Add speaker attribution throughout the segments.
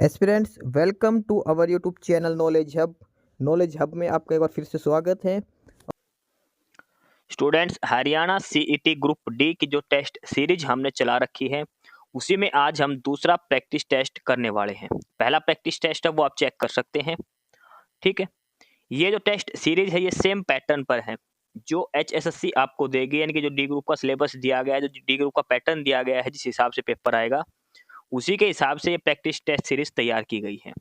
Speaker 1: Aspirants welcome to our YouTube channel knowledge hub में आपका एक बार फिर से स्वागत है।
Speaker 2: Students, Haryana CET group D की जो टेस्ट सीरीज हमने चला रखी है उसी में आज हम दूसरा प्रैक्टिस टेस्ट करने वाले हैं। पहला प्रैक्टिस टेस्ट है वो आप चेक कर सकते हैं। ठीक है, ये जो टेस्ट सीरीज है ये सेम पैटर्न पर है जो एचएसएससी आपको देगी, यानी कि जो डी ग्रुप का सिलेबस दिया गया है, जो डी ग्रुप का पैटर्न दिया गया है, जिस हिसाब से पेपर आएगा उसी के हिसाब से ये प्रैक्टिस टेस्ट सीरीज तैयार की गई है।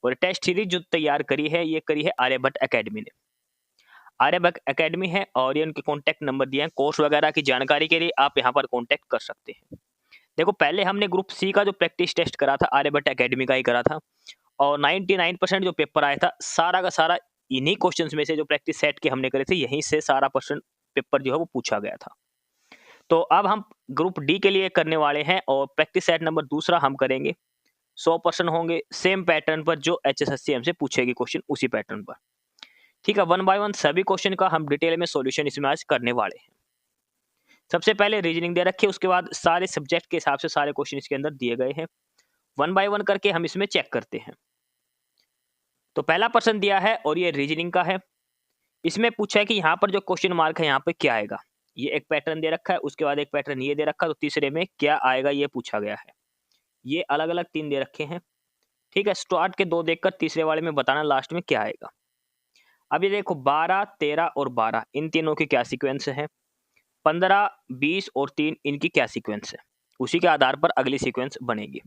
Speaker 2: और टेस्ट सीरीज जो तैयार करी है ये करी है आर्यभट्ट एकेडमी ने। आर्यभट्ट एकेडमी है और ये उनके कॉन्टैक्ट नंबर दिए हैं। कोर्स वगैरह की जानकारी के लिए आप यहाँ पर कॉन्टैक्ट कर सकते हैं। देखो, पहले हमने ग्रुप सी का जो प्रैक्टिस टेस्ट करा था आर्यभट्ट एकेडमी का ही करा था और 99% जो पेपर आया था सारा का सारा इन्हीं क्वेश्चंस में से, जो प्रैक्टिस सेट के हमने करे थे यहीं से सारा क्वेश्चन पेपर जो है वो पूछा गया था। तो अब हम ग्रुप डी के लिए करने वाले हैं और प्रैक्टिस सेट नंबर दूसरा हम करेंगे। 100% होंगे सेम पैटर्न पर जो एचएसएससी हमसे पूछेगी क्वेश्चन उसी पैटर्न पर। ठीक है, 1 बाय 1 सभी क्वेश्चन का हम डिटेल में सॉल्यूशन इसमें आज करने वाले हैं। सबसे पहले रीजनिंग दे रखी है, उसके बाद सारे सब्जेक्ट के हिसाब से सारे क्वेश्चन इसके अंदर दिए गए हैं। 1 बाय 1 करके हम इसमें चेक करते हैं। तो पहला प्रश्न दिया है और ये रीजनिंग का है। इसमें पूछा है कि यहाँ पर जो क्वेश्चन मार्क है यहाँ पे क्या आएगा। ये एक पैटर्न दे रखा है, उसके बाद एक पैटर्न ये दे रखा है, तो तीसरे में क्या आएगा ये पूछा गया है। ये अलग अलग 3 दे रखे हैं। ठीक है, स्टार्ट के 2 देखकर तीसरे वाले में बताना लास्ट में क्या आएगा। अब ये देखो 12, 13 और 12 इन तीनों की क्या सीक्वेंस है। 15, 20 और 3 इनकी क्या सीक्वेंस है। उसी के आधार पर अगली सीक्वेंस बनेगी।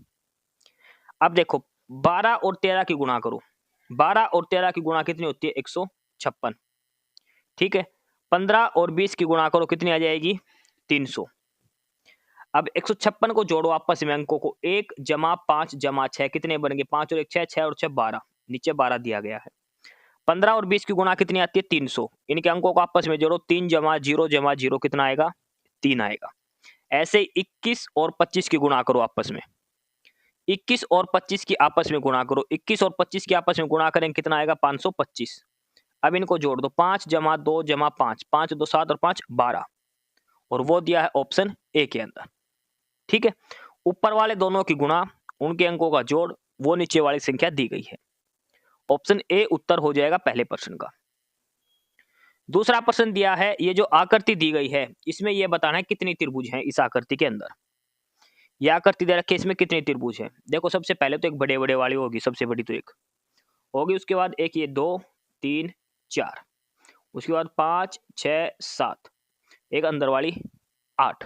Speaker 2: अब देखो 12 और 13 की गुणा करो। 12 और 13 की गुणा कितनी होती है? 156। ठीक है, 15 और 20 की गुणा करो, कितनी आ जाएगी? 300। अब 156 को जोड़ो आपस में अंकों को, 1 जमा 5 जमा 6 कितने बनेंगे? 5 और 1 6, 6 और 6 12, नीचे 12 दिया गया है। 15 और 20 की गुणा कितनी आती है? 300। इनके अंकों को आपस में जोड़ो, 3 जमा 0 कितना आएगा? 3 आएगा। ऐसे 21 और 25 की गुणा करो आपस में। 21 और 25 की आपस में गुणा करो। 21 और 25 की आपस में गुणा करें कितना आएगा? 525। अब इनको जोड़ दो, 5 जमा 2 जमा 5, 5 2 7 और 5 12, और वो दिया है ऑप्शन ए के अंदर। ठीक है, ऊपर वाले दोनों की गुणा, उनके अंकों का जोड़, वो नीचे वाली संख्या दी गई है। ऑप्शन ए उत्तर हो जाएगा पहले प्रश्न का। दूसरा प्रश्न दिया है, ये जो आकृति दी गई है इसमें यह बताना है कितनी त्रिभुज हैं इस आकृति के अंदर। यह आकृति दे रखी है, इसमें कितनी त्रिभुज है। देखो, सबसे पहले तो एक बड़े बड़े वाली होगी, सबसे बड़ी तो एक होगी, उसके बाद एक ये 2 3 4, उसके बाद 5 6 7, एक अंदर वाली 8।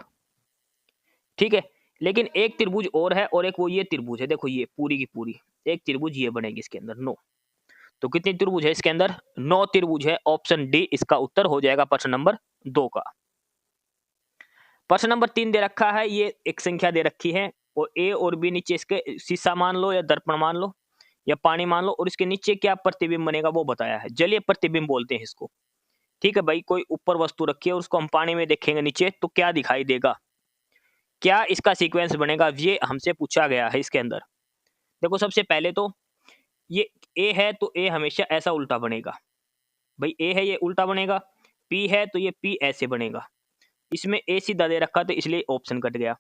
Speaker 2: ठीक है, लेकिन एक त्रिभुज और है और एक वो ये त्रिभुज है। देखो ये पूरी की पूरी एक त्रिभुज ये बनेगी इसके अंदर 9। तो कितनी त्रिभुज है इसके अंदर? 9 त्रिभुज है। ऑप्शन डी इसका उत्तर हो जाएगा प्रश्न नंबर 2 का। प्रश्न नंबर 3 दे रखा है, ये एक संख्या दे रखी है और ए और बी नीचे इसके शीशा मान लो या दर्पण मान लो या पानी मान लो, और इसके नीचे क्या प्रतिबिंब बनेगा वो बताया है। जलीय प्रतिबिंब बोलते हैं इसको। ठीक है भाई, कोई ऊपर वस्तु रखी है और उसको हम पानी में देखेंगे नीचे तो क्या दिखाई देगा, क्या इसका सीक्वेंस बनेगा, ये हमसे पूछा गया है इसके अंदर। देखो, सबसे पहले तो ये ए है तो ए हमेशा ऐसा उल्टा बनेगा। भाई ए है ये उल्टा बनेगा, पी है तो ये पी ऐसे बनेगा। इसमें ए सीधा दे रखा तो इसलिए ऑप्शन कट गया।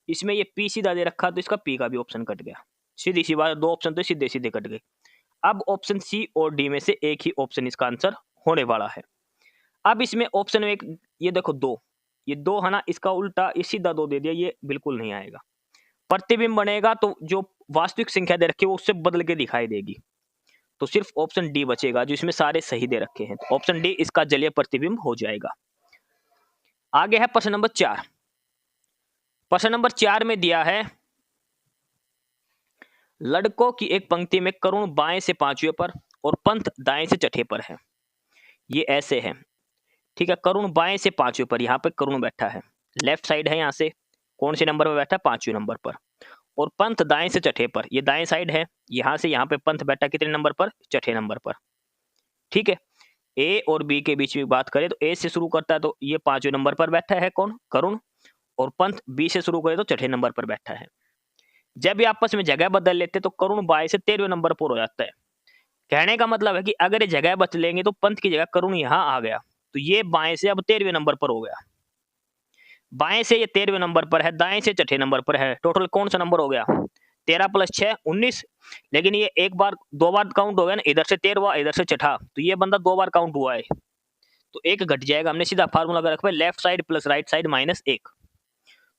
Speaker 2: इसमें ये पी सीधा दे रखा तो इसका पी का भी ऑप्शन कट गया। सीधी सी बात, 2 ऑप्शन तो सीधे सीधे कट गए। अब ऑप्शन सी और डी में से एक ही ऑप्शन इसका आंसर होने वाला है। अब इसमें ऑप्शन में एक ये देखो 2, ये 2 है ना, इसका उल्टा ये सीधा 2 दे दिया, ये बिल्कुल नहीं आएगा। प्रतिबिंब बनेगा तो जो वास्तविक संख्या दे रखी है वो उससे बदल के दिखाई देगी। तो सिर्फ ऑप्शन डी बचेगा जो इसमें सारे सही दे रखे हैं। तो ऑप्शन डी इसका जलीय प्रतिबिंब हो जाएगा। आगे है प्रश्न नंबर 4। प्रश्न नंबर 4 में दिया है, लड़कों की एक पंक्ति में करुण बाएं से 5वें पर और पंथ दाएं से छठे पर है। ये ऐसे है। ठीक है, करुण बाएं से 5वें पर, यहाँ पे करुण बैठा है, लेफ्ट साइड है, यहाँ से कौन से नंबर पर बैठा है? 5वें नंबर पर। और पंथ दाएं से छठे पर, ये दाएं साइड है, यहाँ से यहाँ पे पंथ बैठा कितने नंबर पर? छठे नंबर पर। ठीक है, ए और बी के बीच में बात करें तो ए से शुरू करता है तो ये 5वें नंबर पर बैठा है कौन? करुण। और पंथ बी से शुरू करें तो छठे नंबर पर बैठा है। जब ये आपस में जगह बदल लेते तो करुण बाएं से 13वें नंबर पर हो जाता है। कहने का मतलब है कि अगर ये जगह बदल लेंगे तो पंथ की जगह करुण यहाँ आ गया, तो ये बाएं से अब 13वें नंबर पर हो गया। बाएं से ये 13वें नंबर पर है, दाएं से छठे नंबर पर है, टोटल कौन सा नंबर हो गया? 13 + 6 19, लेकिन ये एक बार 2 बार काउंट हो गया ना, इधर से 13वां इधर से छठा, तो ये बंदा 2 बार काउंट हुआ है, तो एक घट जाएगा। हमने सीधा फार्मूला लगा रखा है left side plus right side minus 1,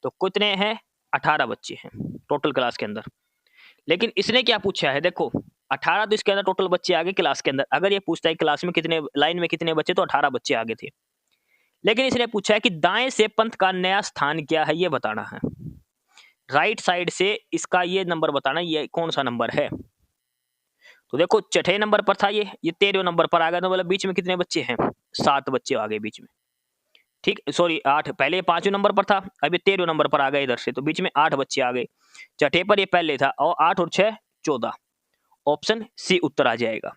Speaker 2: तो कितने हैं 18 बच्चे हैं टोटल क्लास के अंदर। लेकिन इसने क्या पूछा है, देखो 18 तो इसके अंदर टोटल बच्चे आ गए क्लास के अंदर। अगर ये पूछता है क्लास में कितने, लाइन में कितने बच्चे, तो 18 बच्चे आ गए थे। लेकिन इसने पूछा है कि दाएं से पंथ का नया स्थान क्या है, ये बताना है। राइट साइड से इसका ये नंबर बताना, ये कौन सा नंबर है। तो देखो छठे नंबर पर था ये 13वें नंबर पर आ गया, तो मतलब बीच में कितने बच्चे हैं, 7 बच्चे आ गए बीच में। ठीक, सॉरी 8, पहले 5वें नंबर पर था, अब ये 13वें नंबर पर आ गया इधर से, तो बीच में 8 बच्चे आ गए। छठे पर ये पहले था, और 8 और 6 14, ऑप्शन सी उत्तर आ जाएगा।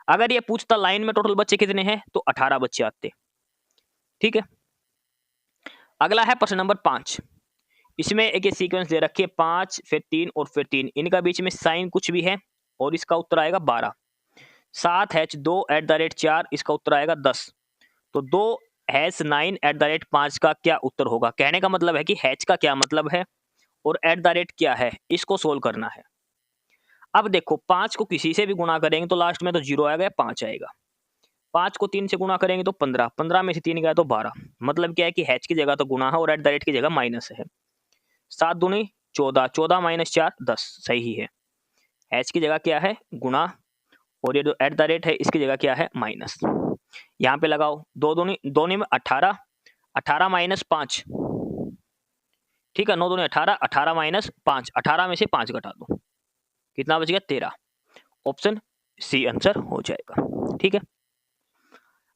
Speaker 2: अगर ये पूछता लाइन में टोटल बच्चे कितने हैं, तो 18 बच्चे आते। ठीक है, अगला है प्रश्न नंबर 5। इसमें एक ये सीक्वेंस दे रखी है 5 फिर 3 और फिर 3, इनका बीच में साइन कुछ भी है, और इसका उत्तर आएगा 12। 7H2 @ 4, इसका उत्तर आएगा 10। तो 2H9 @ 5 का क्या उत्तर होगा। कहने का मतलब है कि हैच का क्या मतलब है और @ क्या है, इसको सोल्व करना है। अब देखो 5 को किसी से भी गुणा करेंगे तो लास्ट में तो 0 आएगा, 5 आएगा। 5 को 3 से गुणा करेंगे तो 15, 15 में से 3 गया तो 12। मतलब क्या है कि हैच की जगह तो गुणा है और @ की जगह माइनस है। 7 दूनी 14, 14 - 4 10, सही है। हैच की जगह क्या है, गुणा, और ये जो @ है इसकी जगह क्या है, माइनस। यहाँ पे लगाओ 2 दूनी 2 में 18, 18 - 5, ठीक है, 9 दूनी 18, 18 - 5, 18 में से 5 घटा दो, कितना बच गया 13। ऑप्शन सी आंसर हो जाएगा। ठीक है,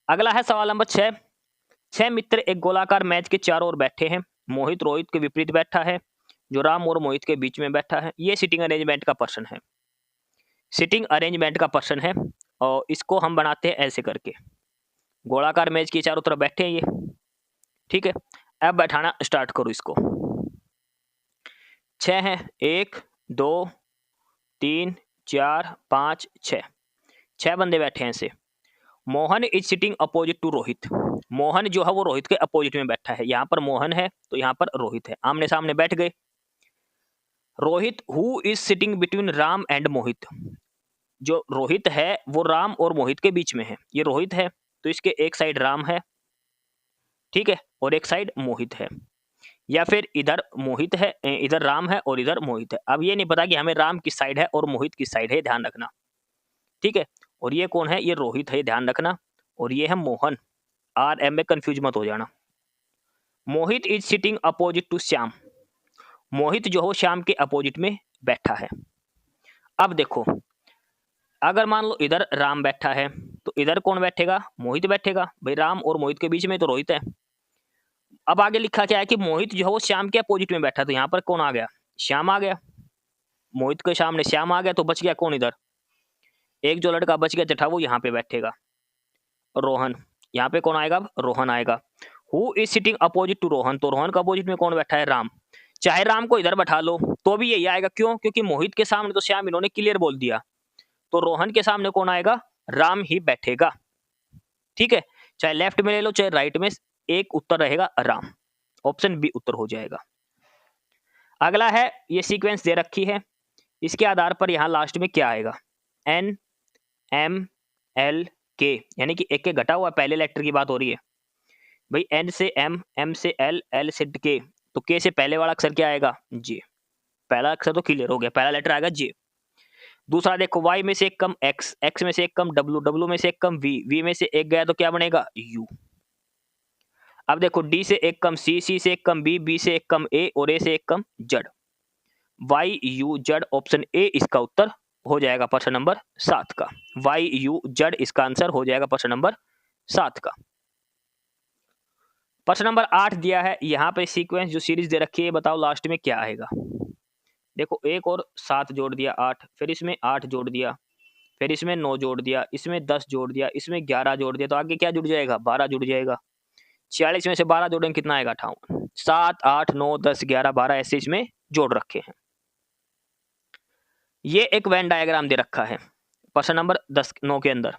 Speaker 2: अगला है सवाल नंबर 6। 6 मित्र एक गोलाकार मैच के चारों ओर बैठे हैं। मोहित रोहित के विपरीत बैठा है, जो राम और मोहित के बीच में बैठा है। ये सिटिंग अरेंजमेंट का प्रश्न है, सिटिंग अरेंजमेंट का प्रश्न है, और इसको हम बनाते हैं ऐसे करके। गोलाकार मेज के चारों तरफ बैठे हैं ये, ठीक है। अब बैठाना स्टार्ट करो इसको। 6 है, 1 2 3 4 5 6, 6 बंदे बैठे हैं ऐसे। Mohan is sitting opposite to Rohit. Mohan जो है वो रोहित के अपोजिट में बैठा है। यहाँ पर मोहन है तो यहाँ पर रोहित है, आमने सामने बैठ गए। Rohit who is sitting between Ram and Mohit. जो रोहित है वो राम और मोहित के बीच में है। ये रोहित है तो इसके एक साइड राम है, ठीक है, और एक साइड मोहित है। या फिर इधर मोहित है, इधर राम है और इधर मोहित है। अब ये नहीं पता कि हमें राम किस साइड है और मोहित किस साइड है, ध्यान रखना, ठीक है। और ये कौन है, ये रोहित है, ध्यान रखना। और ये है मोहन, आर एम में कंफ्यूज मत हो जाना। Mohit is sitting opposite to Shyam. Mohit जो हो श्याम के अपोजिट में बैठा है। अब देखो अगर मान लो इधर राम बैठा है तो इधर कौन बैठेगा, मोहित बैठेगा। भाई राम और मोहित के बीच में तो रोहित है। अब आगे लिखा क्या है कि मोहित जो है वो श्याम के अपोजिट में बैठा, तो यहाँ पर कौन आ गया, श्याम आ गया। मोहित के सामने श्याम आ गया तो बच गया कौन, इधर एक जो लड़का बच गया जठा वो यहाँ पे बैठेगा, रोहन। यहाँ पे कौन आएगा, रोहन आएगा। Who is sitting opposite to Rohan, तो रोहन का अपोजिट में कौन बैठा है, राम। चाहे राम को इधर बैठा लो तो भी यही आएगा, क्यों, क्योंकि मोहित के सामने तो श्याम इन्होंने क्लियर बोल दिया, तो रोहन के सामने कौन आएगा, राम ही बैठेगा, ठीक है। चाहे लेफ्ट में ले लो चाहे राइट में, एक उत्तर रहेगा राम, ऑप्शन बी उत्तर हो जाएगा। अगला है, ये सीक्वेंस दे रखी है, इसके आधार पर यहां लास्ट में क्या आएगा, एन एम एल के, यानी कि एक के घटा हुआ पहले लेटर की बात हो रही है। भाई एन से एम, एम से एल, एल से के, तो के से पहले वाला अक्षर क्या आएगा, जे। पहला अक्षर तो क्लियर हो गया, पहला लेटर आएगा जे। दूसरा देखो y में से एक कम x, x में से एक कम w, w में से एक कम v, v में से एक गया तो क्या बनेगा u। अब देखो d से एक कम c, c से एक कम b, b से एक कम a और a से एक कम z। y u z, option A इसका उत्तर हो जाएगा प्रश्न नंबर 7 का। y u z इसका आंसर हो जाएगा प्रश्न नंबर 7 का। प्रश्न नंबर 8 दिया है, यहाँ पे सीक्वेंस जो सीरीज दे रखी है बताओ लास्ट में क्या आएगा। देखो 1 और 7 जोड़ दिया 8, फिर इसमें 8 जोड़ दिया, फिर इसमें 9 जोड़ दिया, इसमें 10 जोड़ दिया, इसमें 11 जोड़ दिया, तो आगे क्या जुड़ जाएगा, 12 जुड़ जाएगा। 46 में से 12 जोड़ेंगे कितना आएगा, 58। 7 8 9 10 11 12 ऐसे इसमें जोड़ रखे हैं। ये एक वेन डायग्राम दे रखा है प्रश्न नंबर 9 के अंदर।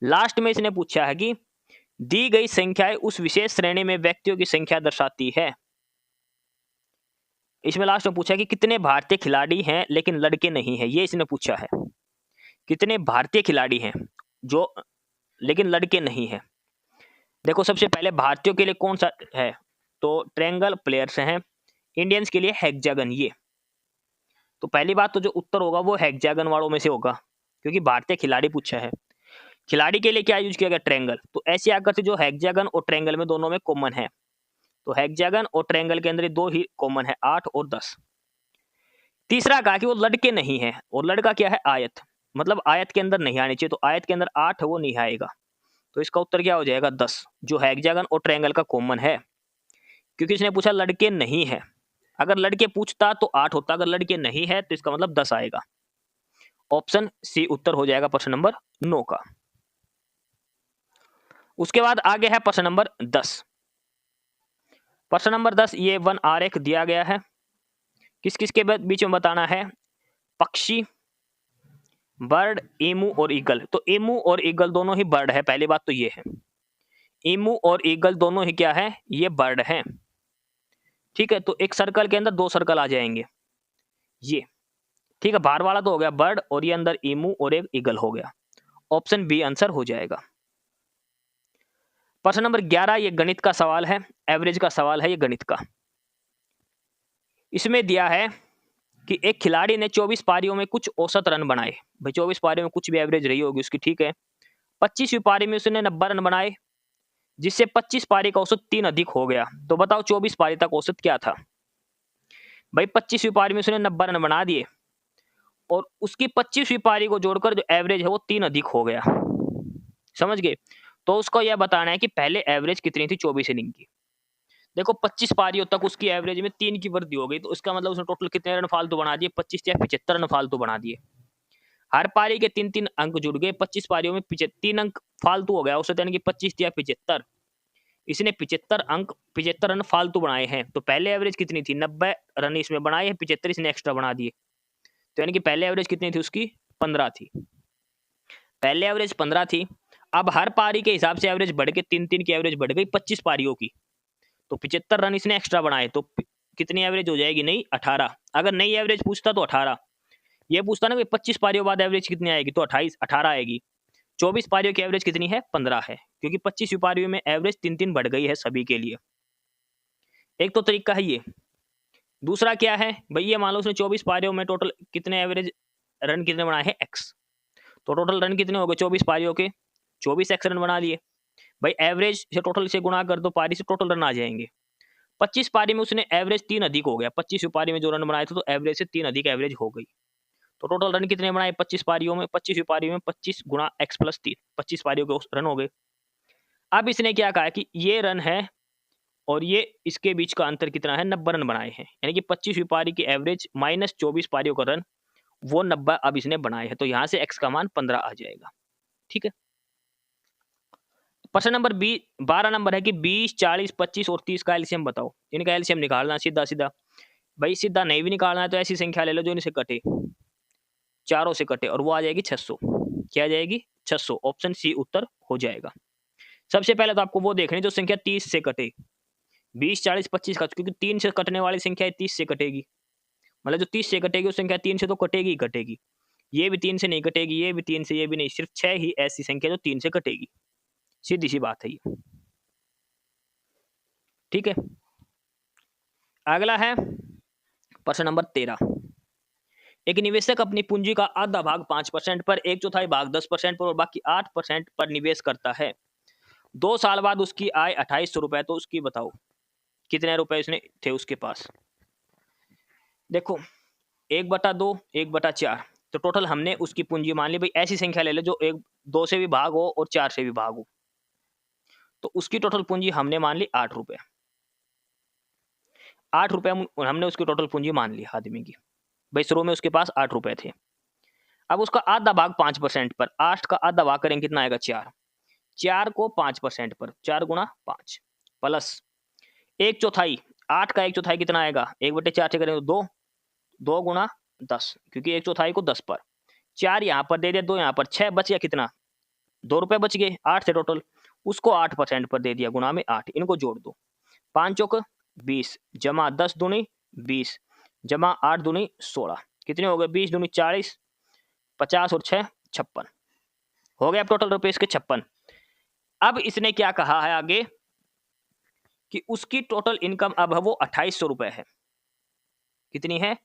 Speaker 2: लास्ट में इसने पूछा है कि दी गई संख्याएं उस विशेष श्रेणी में व्यक्तियों की संख्या दर्शाती है। इसमें लास्ट में पूछा कि कितने भारतीय खिलाड़ी हैं लेकिन लड़के नहीं हैं, ये इसने पूछा है। कितने भारतीय खिलाड़ी हैं जो लेकिन लड़के नहीं हैं। देखो सबसे पहले भारतीयों के लिए कौन सा है, तो ट्रायंगल प्लेयर्स हैं। इंडियंस के लिए हेक्सागन। ये तो पहली बात तो जो उत्तर होगा वो हेक्सागन वालों में से होगा, क्योंकि भारतीय खिलाड़ी पूछा है। खिलाड़ी के लिए क्या यूज किया गया, ट्रायंगल। तो ऐसी आकृति जो हेक्सागन और ट्रायंगल में दोनों में कॉमन है, तो हेक्सागन और ट्रायंगल के अंदर दो ही कॉमन है, 8 और 10। तीसरा कहा कि वो लड़के नहीं है, और लड़का क्या है, आयत, मतलब आयत के अंदर नहीं आने चाहिए, तो आयत के अंदर 8 है वो नहीं आएगा, तो इसका उत्तर क्या हो जाएगा, 10, जो हेक्सागन और ट्रायंगल का कॉमन है। क्योंकि इसने पूछा लड़के नहीं है, अगर लड़के पूछता तो 8 होता, अगर लड़के नहीं है तो इसका मतलब 10 आएगा। ऑप्शन सी उत्तर हो जाएगा प्रश्न नंबर 9 का। उसके बाद आगे है प्रश्न नंबर 10। प्रश्न नंबर 10 ये वन आरेख दिया गया है, किस किस के बीच में बताना है, पक्षी, बर्ड, एमू और ईगल। तो एमू और ईगल दोनों ही बर्ड है, पहली बात तो ये है, एमू और ईगल दोनों ही क्या है, ये बर्ड है। ठीक है, तो एक सर्कल के अंदर 2 सर्कल आ जाएंगे ये। ठीक है, बाहर वाला तो हो गया बर्ड, और ये अंदर एमू और एक ईगल हो गया। ऑप्शन बी आंसर हो जाएगा। प्रश्न नंबर 11 ये गणित का सवाल है, एवरेज का सवाल है ये गणित का। इसमें दिया है कि एक खिलाड़ी ने 24 पारियों में कुछ औसत रन बनाए। भाई 24 पारियों में कुछ भी एवरेज रही होगी उसकी, ठीक है। 25वीं पारी में उसने 90 रन बनाए, जिससे 25 पारी का औसत 3 अधिक हो गया। तो बताओ 24 पारी तक औसत क्या था। भाई 25वीं पारी में उसने 90 रन बना दिए, और उसकी 25वीं पारी को जोड़कर जो एवरेज है वो 3 अधिक हो गया, समझ गए। तो उसको यह बताना है कि पहले एवरेज कितनी थी 24 इनिंग की। देखो 25 पारियों तक उसकी एवरेज में 3 की वृद्धि हो गई, तो इसका मतलब उसने टोटल कितने रन फालतू बना दिए, 25 या 75 रन फालतू बना दिए। हर पारी के 3-3 अंक जुड़ गए, 25 पारियों में 3 अंक फालतू हो गया औसत, यानी कि 25 या 75। इसने 75 अंक 75 रन फालतू बनाए हैं। तो पहले एवरेज कितनी थी, 90 रन इसमें बनाए हैं, 75 इसने एक्स्ट्रा बना दिए, तो यानी कि पहले एवरेज कितनी थी उसकी, 15 थी। पहले एवरेज 15 थी, अब हर पारी के हिसाब से एवरेज बढ़ के 3-3 की एवरेज बढ़ गई 25 पारियों की, तो 75 रन इसने एक्स्ट्रा बनाए, तो कितनी एवरेज हो जाएगी, नहीं 18। अगर नई एवरेज पूछता तो 18, ये पूछता ना कि 25 पारियों बाद एवरेज कितनी आएगी, तो 18 आएगी। 24 पारियों की एवरेज कितनी है, 15 है, क्योंकि 25 पारियों में एवरेज 3-3 बढ़ गई है सभी के लिए। एक तो तरीका है ये। दूसरा क्या है, भाई ये मान लो उसने 24 पारियों में टोटल कितने एवरेज रन कितने बनाए हैं, एक्स, तो टोटल रन कितने हो गए 24 पारियों के, 24 एक्स रन बना लिए। भाई एवरेज से टोटल से गुणा कर दो, पारी से टोटल रन आ जाएंगे। 25 पारी में उसने एवरेज 3 अधिक हो गया, 25 पारी में जो रन बनाए थे तो एवरेज से 3 अधिक एवरेज हो गई। तो टोटल रन कितने बनाए 25 पारियों में, 25वीं पारी में 25 गुणा एक्स प्लस 3, 25 पारियों के रन हो गए। अब इसने क्या कहा कि ये रन है और ये इसके बीच का अंतर कितना है, 90 रन बनाए हैं, यानी कि 25वीं पारी की एवरेज माइनस 24 पारियों का रन, वो 90 अब इसने बनाए हैं, तो यहां से एक्स का मान 15 आ जाएगा। ठीक है। प्रश्न नंबर 12 नंबर है कि 20, 40, 25 और 30 का एलसीएम बताओ। इनका एलसीएम निकालना सीधा सीधा। भाई सीधा नहीं भी निकालना है तो ऐसी संख्या ले लो जो इनसे कटे, चारों से कटे, और वो आ जाएगी 600। क्या आ जाएगी, 600। ऑप्शन सी उत्तर हो जाएगा। सबसे पहले तो आपको वो देखनी जो संख्या 30 से कटे, 20, 40, 25 का, क्योंकि 3 से कटने वाली संख्या 30 से कटेगी, मतलब जो 30 से कटेगी उस संख्या 3 से तो कटेगी ही कटेगी। ये भी 3 से नहीं कटेगी, ये भी 3 से, ये भी नहीं, सिर्फ 6 ही ऐसी संख्या जो 3 से कटेगी, सीधी सी बात है ये। ठीक है। अगला है प्रश्न नंबर 13। एक निवेशक अपनी पूंजी का आधा भाग 5% पर, 1/4 भाग 10% पर और बाकी 8% पर निवेश करता है। 2 साल बाद उसकी आय 2800 रुपए, तो उसकी बताओ कितने रुपए उसने थे उसके पास। देखो 1/2, 1/4, तो टोटल हमने उसकी पूंजी मान ली। भाई ऐसी संख्या ले लो जो 2 से भी भाग हो और 4 से भी भाग हो, तो उसकी टोटल पूंजी हमने मान ली 8 रुपए। 8 रुपए हमने उसकी टोटल पूंजी मान ली आदमी की। भाई शुरू में उसके पास 8 रुपए थे। अब उसका आधा भाग 5% पर, 8 का आधा भाग करेंगे कितना आएगा, 4। 4 को 5% पर, 4 गुणा 5 प्लस 1/4, 8 का 1/4 कितना आएगा, 1/4 से करेंगे 2, 2 गुणा 10, क्योंकि 1/4 को 10 पर, 4 यहाँ पर दे दिया, 2 यहाँ पर, 6 बच गया कितना, 2 रुपए बच गए 8 से टोटल, उसको 8% पर दे दिया, गुणा में 8, इनको जोड़ दो, 5 चौक 20 जमा 10 दूनी 20, जमा 8 दूनी 16, कितने हो गए 20 दूनी 40, 50 और 6 56, हो गया टोटल रुपए इसके 56। अब इसने क्या कहा है आगे कि उसकी टोटल इनकम अब है वो 2800 रुपए है। कितनी है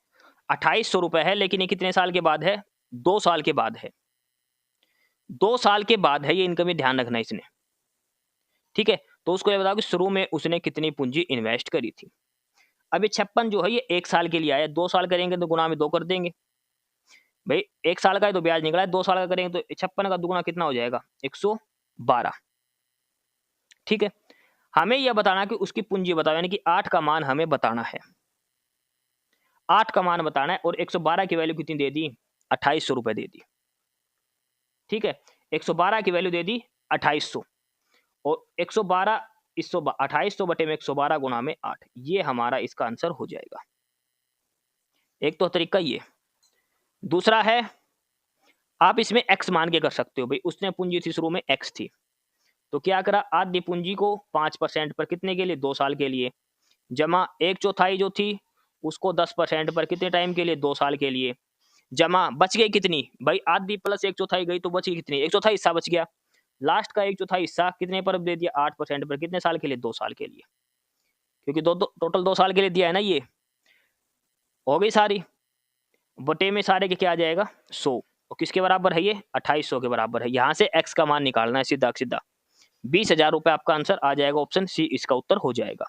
Speaker 2: 2800 रुपए है, लेकिन ये कितने साल के बाद है 2 साल के बाद है। 2 साल के बाद है ये इनकम, ये ध्यान रखना इसने, ठीक है। तो उसको ये बताओ कि शुरू में उसने कितनी पूंजी इन्वेस्ट करी थी। अब ये 56 जो है ये 1 साल के लिए आया, 2 साल करेंगे तो गुना में 2 कर देंगे भाई, 1 साल का है तो ब्याज निकला है, 2 साल का करेंगे तो 56 का दुगुना कितना हो जाएगा 112, ठीक है। हमें यह बताना कि उसकी पूंजी बताओ, यानी कि 8 का मान हमें बताना है, 8 का मान बताना है। और 112 की वैल्यू कितनी दे दी 2800 रुपए दे दी, ठीक है। 112 की वैल्यू दे दी 2800, और 112 2800 बटे में 112 गुना में 8, ये हमारा इसका आंसर हो जाएगा। एक तो तरीका ये, दूसरा है आप इसमें x मान के कर सकते हो भाई, उसने पूंजी थी शुरू में x थी, तो क्या करा आधी पूंजी को 5% पर कितने के लिए 2 साल के लिए, जमा 1/4 जो थी उसको 10% पर कितने टाइम के लिए 2 साल के लिए, जमा बच गई कितनी भाई आधी प्लस 1/4 गई तो बच गई कितनी 1/4 हिस्सा बच गया, लास्ट का 1/4 हिस्सा कितने पर दे दिया 8% पर कितने साल के लिए 2 साल के लिए, क्योंकि टोटल 2 साल के लिए दिया है ना, ये हो गई सारी, बटे में सारे के क्या आ जाएगा 100, और किसके बराबर है ये 2800 के बराबर है। यहाँ से x का मान निकालना है सीधा सीधा, 20,000 रुपए आपका आंसर आ जाएगा, ऑप्शन सी इसका उत्तर हो जाएगा।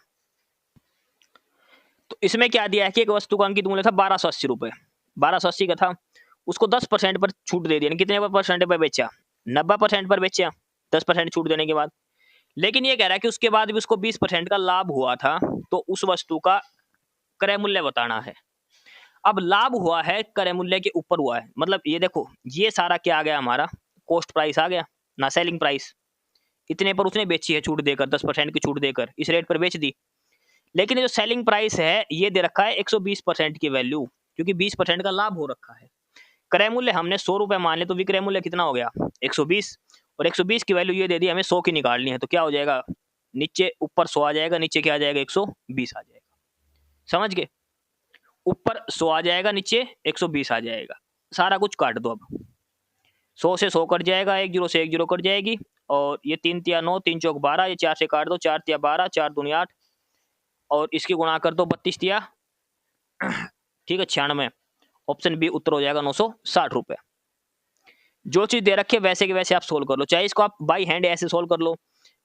Speaker 2: तो इसमें क्या दिया है कि एक वस्तु का अंकित मूल्य था 1280 रुपए, 1280 का था, उसको 10% पर छूट दे दिया, कितने परसेंट पर बेचा 90% पर बेचा 10% छूट देने के बाद। लेकिन ये कह रहा है कि उसके बाद भी उसको 20% का लाभ हुआ था, तो उस वस्तु का क्रय मूल्य बताना है। अब लाभ हुआ है क्रय मूल्य के ऊपर हुआ है, मतलब ये देखो ये सारा क्या आ गया हमारा कॉस्ट प्राइस आ गया ना, सेलिंग प्राइस इतने पर उसने बेची है छूट देकर, 10% की छूट देकर इस रेट पर बेच दी। लेकिन जो सेलिंग प्राइस है ये दे रखा है 120% की वैल्यू, क्योंकि 20% का लाभ हो रखा है। क्रय मूल्य हमने 100 रुपए मान ले, तो विक्रय मूल्य कितना हो गया 120, और 120 की वैल्यू ये दे दी हमें 100 की निकालनी है, तो क्या हो जाएगा नीचे ऊपर 100 आ जाएगा, नीचे क्या आ जाएगा 120 आ जाएगा, समझ गए, ऊपर 100 आ जाएगा नीचे 120 आ जाएगा, सारा कुछ काट दो। अब 100 से 100 कट जाएगा, 1 जीरो से 1 जीरो कट जाएगी, और ये 3 तिया 9, 3 चौक 12, ये 4 से काट दो, 4 तिया 12, 4 दूनी 8, और इसकी गुणा कर दो 32 तिया ठीक है 96, ऑप्शन बी उत्तर हो जाएगा 960 रुपए। जो चीज दे रखी है वैसे के वैसे आप सोल्व कर लो, चाहे इसको आप बाई हैंड ऐसे सोल्व कर लो,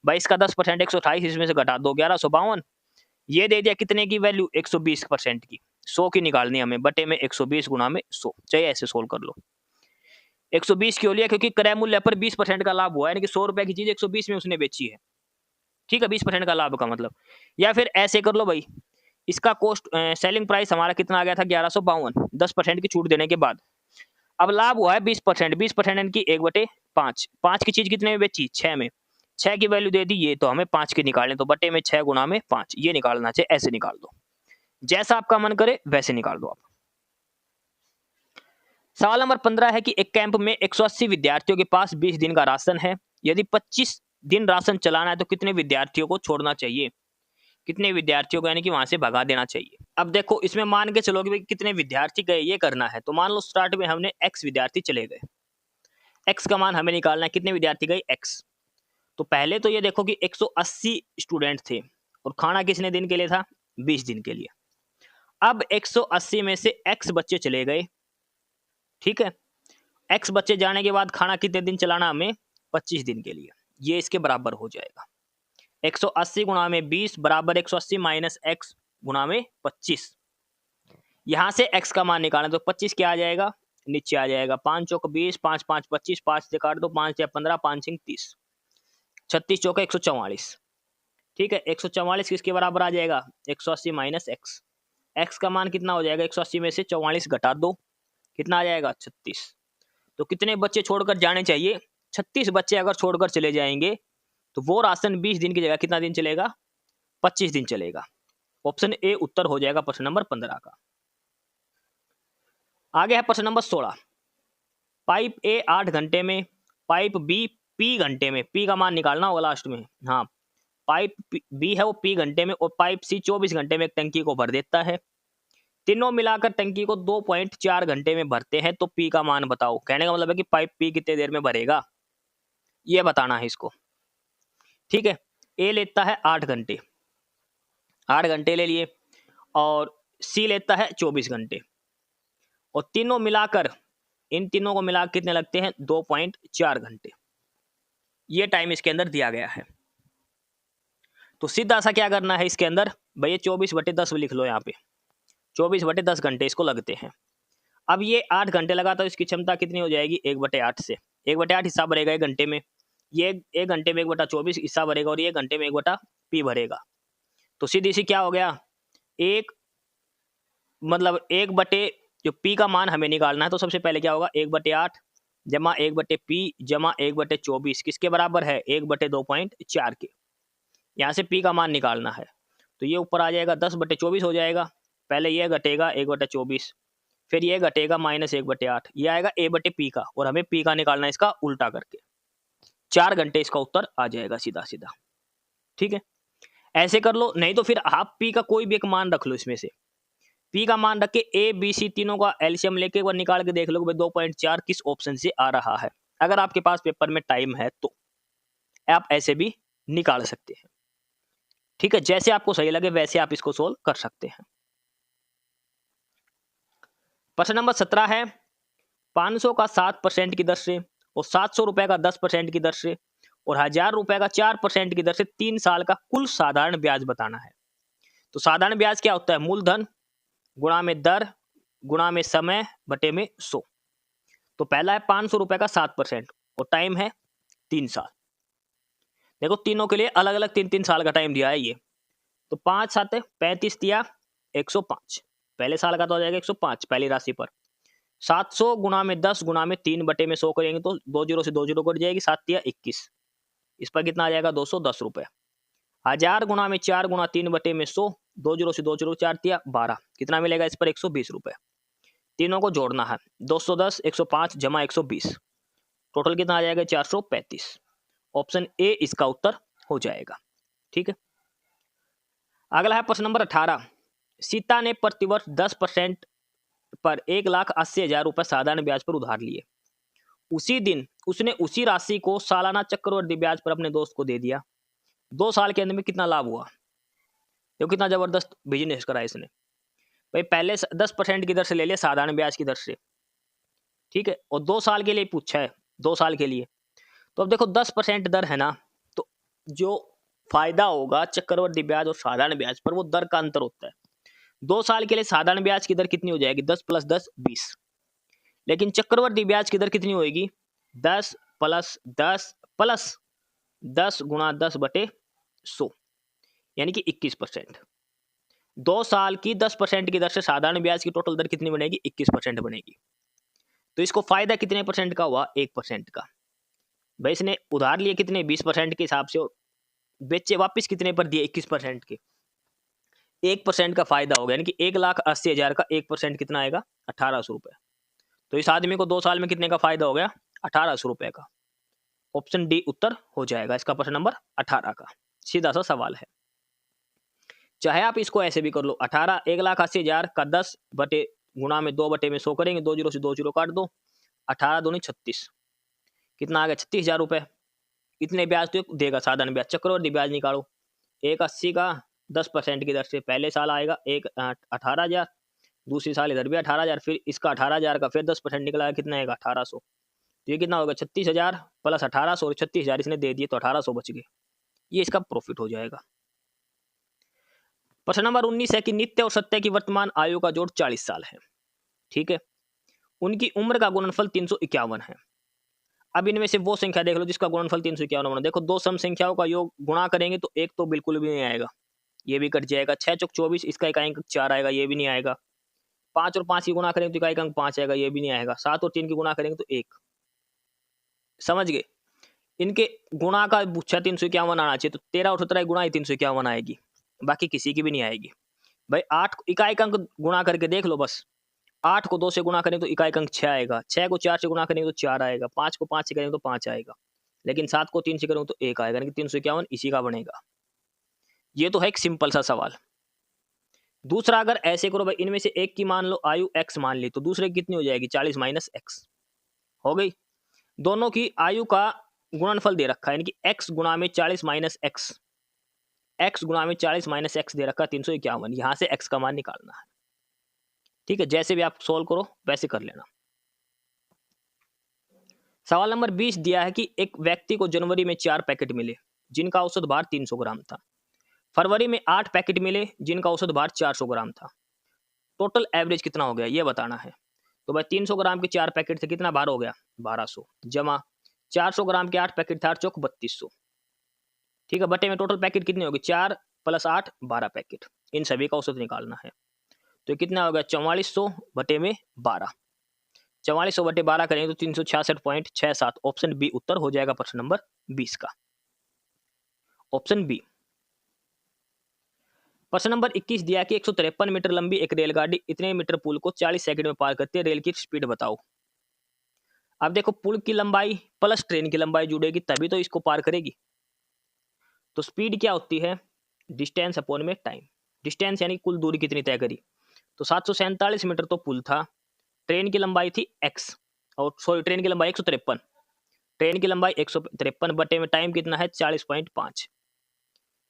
Speaker 2: 22 का 10% 128, इसमें से घटा दो 1152, ये दे दिया कितने की वैल्यू 120% की, 100 की निकालनी हमें, बटे में 120 गुना में 100, चाहे ऐसे सोल्व कर लो। 120 क्यों लिया, क्योंकि क्रय मूल्य पर 20% का लाभ हुआ है, यानी कि 100 रुपए की चीज 120 में उसने बेची है, ठीक है 20% का लाभ का मतलब। या फिर ऐसे कर लो भाई, इसका कॉस्ट सेलिंग प्राइस हमारा कितना आ गया था 1152, 10% की छूट देने के बाद। अब लाभ हुआ है 20%, 20% इनकी 1/5, 5 की चीज कितने में बेची 6 में, 6 की वैल्यू दे दी ये, तो हमें 5 की निकालने, तो बटे में 6 गुना में 5, ये निकालना चाहिए, ऐसे निकाल दो, जैसा आपका मन करे वैसे निकाल दो आप। सवाल नंबर 15 है कि एक कैंप में 180 विद्यार्थियों के पास 20 दिन का राशन है, यदि 25 दिन राशन चलाना है तो कितने विद्यार्थियों को छोड़ना चाहिए, कितने विद्यार्थियों को यानी कि वहां से भगा देना चाहिए। अब देखो इसमें मान के चलो कि भाई कितने विद्यार्थी गए ये करना है, तो मान लो स्टार्ट में हमने x विद्यार्थी चले गए, x का मान हमें निकालना है, कितने विद्यार्थी गए x। तो पहले तो ये देखो कि 180 स्टूडेंट थे, और खाना कितने दिन के लिए था 20 दिन के लिए। अब 180 में से x बच्चे चले गए, ठीक है, x बच्चे जाने के बाद खाना कितने दिन चलाना हमें 25 दिन के लिए, ये इसके बराबर हो जाएगा 180 गुणा में 20 बराबर 180 माइनस x गुणा में 25। यहां से x का मान निकालना, तो 25 क्या आ जाएगा नीचे आ जाएगा, 5 चौक 20, 5 5 25, 5 से काट दो, 5 या 15, 5 सिंह 30, 36 चौका 144, ठीक है 144 किसके बराबर आ जाएगा 180 माइनस x, x का मान कितना हो जाएगा 180 में से 44 घटा दो, कितना आ जाएगा 36। तो कितने बच्चे छोड़कर जाने चाहिए 36 बच्चे अगर छोड़कर चले जाएंगे, तो वो राशन 20 दिन की जगह कितना दिन चलेगा 25 दिन चलेगा, ऑप्शन ए उत्तर हो जाएगा प्रश्न नंबर 15 का। आगे है प्रश्न नंबर 16, पाइप ए 8 घंटे में, पाइप बी पी घंटे में, पी का मान निकालना होगा लास्ट में, हाँ पाइप बी है वो पी घंटे में, और पाइप सी 24 घंटे में एक टंकी को भर देता है, तीनों मिलाकर टंकी को 2.4 घंटे में भरते हैं तो पी का मान बताओ। कहने का मतलब है कि पाइप पी कितने देर में भरेगा, ये बताना है इसको। ठीक है, ए लेता है 8 घंटे, 8 घंटे ले लिए, और सी लेता है 24 घंटे, और तीनों मिलाकर, इन तीनों को मिलाकर कितने लगते हैं, 2.4 घंटे। ये टाइम इसके अंदर दिया गया है। तो सीधा सा क्या करना है इसके अंदर, भैया 24/10 लिख लो यहाँ पे, 24/10 घंटे इसको लगते हैं। अब ये 8 घंटे लगा तो इसकी क्षमता कितनी हो जाएगी, 1/8 से, 1/8 हिस्सा भरेगा 1 घंटे में, ये 1 घंटे में 1/24 हिस्सा भरेगा, और ये घंटे में 1/p भरेगा। तो सीधी सी क्या हो गया, एक मतलब 1 जो p का मान हमें निकालना है, तो सबसे पहले क्या होगा, 1/8 जमा 1/p जमा 1/24 किसके बराबर है, 1/2.4 के। यहाँ से p का मान निकालना है, तो ये ऊपर आ जाएगा 10/24 हो जाएगा। पहले ये घटेगा 1/24, फिर ये घटेगा -1/8, ये आएगा a/p का, और हमें p का निकालना है इसका उल्टा करके। 4 घंटे इसका उत्तर आ जाएगा सीधा सीधा। ठीक है, ऐसे कर लो, नहीं तो फिर आप p का कोई भी एक मान रख लो इसमें से। p का मान रख के a b c तीनों का एलसीएम लेके एक बार निकाल के देख लो भाई 2.4 किस ऑप्शन से आ रहा है। अगर आपके पास पेपर में टाइम है तो आप ऐसे भी निकाल सकते हैं। ठीक है, जैसे आपको सही लगे वैसे आप इसको सोल्व कर सकते हैं। प्रश्न नंबर 17 है, 500 का 7% की दर से और 700 रुपए का 10% की दर से और 1000 रुपए का 4% की दर से 3 साल का कुल साधारण ब्याज बताना है। तो साधारण ब्याज क्या होता है, मूलधन गुणा में दर गुणा में समय बटे में 100। तो पहला है 500 रुपए का 7% और टाइम है 3 साल। देखो तीनों के लिए अलग अलग 3-3 साल का टाइम दिया है ये। तो 5 7 35 दिया 105, पहले साल का तो हो जाएगा 105 पहली राशि पर। 700 गुणा में 10 गुणा में 3 बटे में 100 करेंगे तो 2 जीरो से 2 जीरो कट जाएगी, 7 दिया 21, इस पर कितना आ जाएगा 210 रुपए। 1000 गुणा में 4 गुणा 3 बटे में 100, 2 जीरो से 2 जीरो 4 दिया 12, कितना मिलेगा इस पर 120 रुपए। तीनों को जोड़ना है, 210 105 जमा 120, टोटल कितना आ जाएगा 435। ऑप्शन ए इसका उत्तर हो जाएगा। ठीक है, अगला है प्रश्न नंबर 18, सीता ने प्रतिवर्ष 10% पर 1,80,000 रुपए साधारण ब्याज पर उधार लिए। उसी दिन उसने उसी राशि को सालाना चक्रवृद्धि ब्याज पर अपने दोस्त को दे दिया। 2 साल के अंदर में कितना लाभ हुआ, देखो कितना जबरदस्त बिजनेस करा इसने। भाई पहले 10% की दर से ले लिया साधारण ब्याज की दर से, ठीक है, और 2 साल के लिए पूछा है, 2 साल के लिए। तो अब देखो 10% दर है ना, तो जो फायदा होगा चक्रवृद्धि ब्याज और साधारण ब्याज पर वो दर का अंतर होता है। 2 साल के लिए साधारण ब्याज की दर कितनी हो जाएगी, 10 + 10 20, लेकिन चक्रवृद्धि ब्याज की दर कितनी होगी, 10 + 10 + 10 × 10/100 यानी कि 21%। 2 साल की 10% की दर से साधारण ब्याज की टोटल दर कितनी बनेगी, 21% बनेगी। तो इसको फायदा कितने परसेंट का हुआ, 1% का। भाई इसने उधार लिए कितने, 20% के हिसाब से, और बेचे वापस कितने पर दिए, 21% के, 1% का फायदा हो गया, यानी कि 1,80,000 का 1% कितना आएगा, 1800 रुपए। तो इस आदमी को 2 साल में कितने का फायदा हो गया, 1800 रुपए का। ऑप्शन डी उत्तर हो जाएगा इसका प्रश्न नंबर 18 का। सीधा सा सवाल है, चाहे आप इसको ऐसे भी कर लो, 1,80,000 का 10 बटे गुणा में 2 बटे में 100 करेंगे, 2 जीरो से 2 जीरो काट दो, 18 दूनी 36, कितना आ गया 36,000 रुपए। इतने ब्याज तो देगा साधारण ब्याज, चक्रवृद्धि ब्याज निकालो, 1,80 का 10% की दर से पहले साल आएगा 18,000, दूसरी साल इधर भी 18,000, फिर इसका 18,000 का फिर 10% निकला है, कितना आएगा 1800। तो ये कितना होगा 36,000 + 1800, और 36,000 इसने दे दिए तो 1800 बच गए, ये इसका प्रॉफिट हो जाएगा। प्रश्न नंबर 19 है कि नित्य और सत्य की वर्तमान आयु का जोड़ 40 साल है। ठीक है, उनकी उम्र का गुणनफल 351 है। अब इनमें से वो संख्या देख लो जिसका गुणनफल 351 बना। देखो दो सम संख्याओं का योग गुणा करेंगे तो एक तो बिल्कुल भी नहीं आएगा, ये भी कट जाएगा। 6 चौक 24, इसका इकाई अंक 4 आएगा, ये भी नहीं आएगा। 5 और 5 की गुणा करेंगे तो इकाई अंक 5 आएगा, ये भी नहीं आएगा। 7 और 3 की गुणा करेंगे तो 1। समझ गए, इनके गुणा का पूछा 351 आना चाहिए, तो 13 और 17 गुणा ही 351 आएगी, बाकी किसी की भी नहीं आएगी। भाई 8 इकाई अंक गुणा करके देख लो बस, 8 को 2 से गुणा करें तो इकाई अंक 6 आएगा, 6 को 4 से गुणा करेंगे तो 4 आएगा, 5 को 5 से करेंगे तो 5 आएगा, लेकिन 7 को 3 से करेंगे तो 1 आएगा, यानी कि 351 इसी का बनेगा। ये तो है एक सिंपल सा सवाल। दूसरा अगर ऐसे करो भाई, इनमें से एक की मान लो आयु x मान ली, तो दूसरे की कितनी हो जाएगी 40 माइनस एक्स हो गई। दोनों की आयु का गुणनफल दे रखा है, यानी कि x गुणा में 40 माइनस एक्स, x गुणा में 40 माइनस एक्स दे रखा है 351। यहाँ से x का मान निकालना है। ठीक है, जैसे भी आप सोल्व करो वैसे कर लेना। सवाल नंबर 20 दिया है कि एक व्यक्ति को जनवरी में 4 पैकेट मिले जिनका औसत भार 300 ग्राम था। फरवरी में 8 पैकेट मिले जिनका औसत भार 400 ग्राम था। टोटल एवरेज कितना हो गया ये बताना है। तो भाई 300 ग्राम के 4 पैकेट थे, कितना भार हो गया 1200, जमा 400 ग्राम के 8 पैकेट थे, 8 चौक 3200। ठीक है, बटे में टोटल पैकेट कितने हो गए 4 + 8 12 पैकेट। इन सभी का औसत निकालना है। तो कितना हो गया 4400 बटे में 12। 4400 बटे 12 करेंगे तो 366.67। ऑप्शन बी उत्तर हो जाएगा प्रश्न नंबर 20 का, ऑप्शन बी। प्रश्न नंबर 21 दिया कि 153 मीटर लंबी एक रेलगाड़ी इतने मीटर पुल को 40 सेकंड में पार करती है, रेल की स्पीड बताओ। अब देखो, पुल की लंबाई प्लस ट्रेन की लंबाई जुड़ेगी तभी तो इसको पार करेगी। तो स्पीड क्या होती है, डिस्टेंस अपॉन में टाइम। डिस्टेंस यानी कुल दूरी कितनी तय करी, तो 747 मीटर तो पुल था, ट्रेन की लंबाई थी x, और सॉरी ट्रेन की लंबाई 153, ट्रेन की लंबाई 153 बटे में टाइम कितना है 40.5।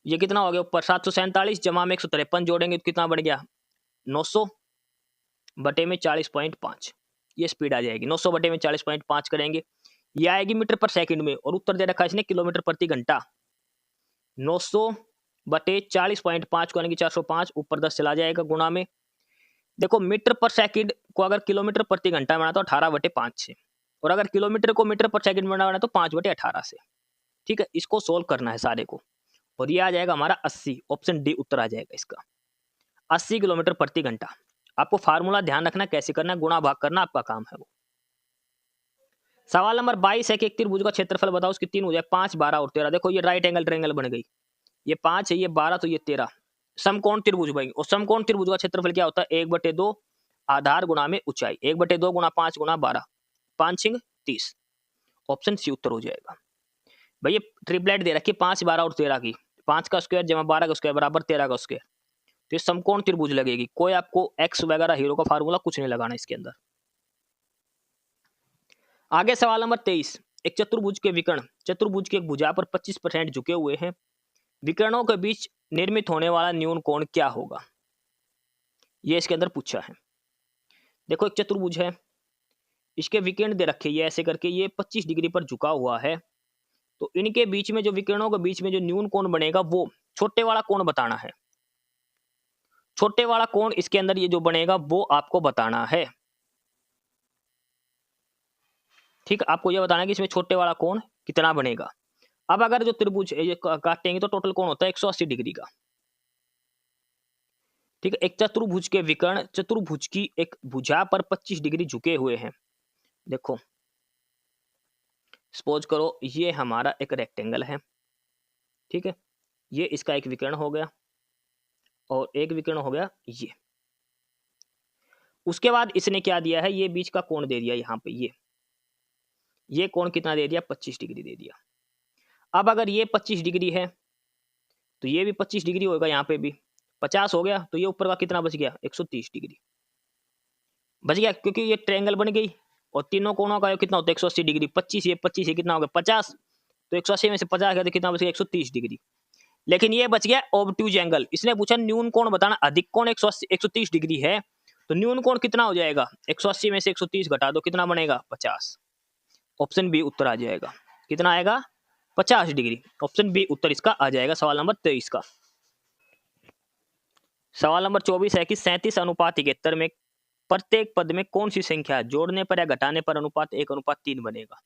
Speaker 2: ये कितना हो गया ऊपर 747 जमा में 153 जोड़ेंगे तो कितना बढ़ गया 900 बटे में 40.5। ये स्पीड आ जाएगी। 900 बटे में 40.5 करेंगे, ये आएगी मीटर पर सेकंड में, और उत्तर दे रखा है इसने किलोमीटर प्रति घंटा। 900 बटे 40.5 को यानी कि 405, ऊपर 10 चला जाएगा गुणा में। देखो मीटर पर सेकंड को अगर किलोमीटर प्रति घंटा में बनाना तो 18/5 से, और अगर किलोमीटर को मीटर पर सेकंड में बनाना तो 5/18 से। ठीक है, इसको सोल्व करना है सारे को, और ये आ जाएगा हमारा 80। ऑप्शन डी उत्तर आ जाएगा इसका, 80 किलोमीटर प्रति घंटा। आपको फार्मूला ध्यान रखना कैसे करना है, गुणा भाग करना आपका काम है वो। सवाल नंबर 22 है कि एक त्रिभुज का क्षेत्रफल बताओ, उसकी 3 भुजाएं 5 12 और 13। देखो ये राइट एंगल ट्रायंगल बन गई, ये 5 है, ये 12 तो ये 13, समकोण त्रिभुज बनेगी। और समकोण त्रिभुज का क्षेत्रफल क्या होता है 1/2 आधार गुणा में ऊंचाई, 1/2 गुणा 5 गुणा 12, 5 6 30। ऑप्शन सी उत्तर हो जाएगा। भाई ये ट्रिपलेट दे रखी है 5 12 और 13 की, 5 का स्क्वायर जमा 12 का स्क्वायर बराबर 13 का स्क्वायर, तो ये समकोण त्रिभुज लगेगी। कोई आपको एक्स वगैरह हीरो का फार्मूला कुछ नहीं लगाना इसके अंदर। आगे सवाल नंबर 23, एक चतुर्भुज के विकर्ण चतुर्भुज की एक भुजा पर 25% झुके हुए हैं, विकर्णों के बीच निर्मित होने वाला न्यून कोण क्या होगा, ये इसके अंदर पूछा है। देखो एक चतुर्भुज है, इसके विकर्ण दे रखे ये ऐसे करके, ये 25 डिग्री पर झुका हुआ है, तो इनके बीच में जो विकर्णों के बीच में जो न्यून कोण बनेगा वो छोटे वाला कोण बताना है। छोटे वाला कोण इसके अंदर ये जो बनेगा वो आपको बताना है। ठीक, आपको ये बताना है कि इसमें छोटे वाला कोण कितना बनेगा। अब अगर जो त्रिभुज ये काटेंगे तो टोटल कोण होता है 180 डिग्री का। ठीक है, एक चतुर्भुज के विकर्ण चतुर्भुज की एक भुजा पर 25 डिग्री झुके हुए हैं। देखो सपोज करो ये हमारा एक रेक्टेंगल है, ठीक है, ये इसका एक विकर्ण हो गया और एक विकर्ण हो गया ये। उसके बाद इसने क्या दिया है, ये बीच का कोण दे दिया यहाँ पे, ये कोण कितना दे दिया 25 डिग्री दे दिया। अब अगर ये 25 डिग्री है तो ये भी 25 डिग्री होगा, यहाँ पे भी 50 हो गया, तो ये ऊपर का कितना बच गया 130 डिग्री बच गया, क्योंकि ये ट्रायंगल बन गई और तीनों कोणों का कितना होता है 180 डिग्री। 25 ये कितना हो गया 50, तो 180 में से 50 गया तो कितना बच गया 130 डिग्री। लेकिन ये बच गया ऑब्ट्यूज एंगल। इसने पूछा न्यून कोण बताना, अधिक कोण 130 डिग्री है तो न्यून कोण कितना हो जाएगा, 180 में से 130 घटा दो कितना बनेगा 50। ऑप्शन बी उत्तर आ जाएगा, कितना आएगा 50 डिग्री। ऑप्शन बी उत्तर इसका आ जाएगा सवाल नंबर 23 का। सवाल नंबर 24 है कि 37:71 में प्रत्येक पद में कौन सी संख्या जोड़ने पर या घटाने पर अनुपात 1:3 बनेगा।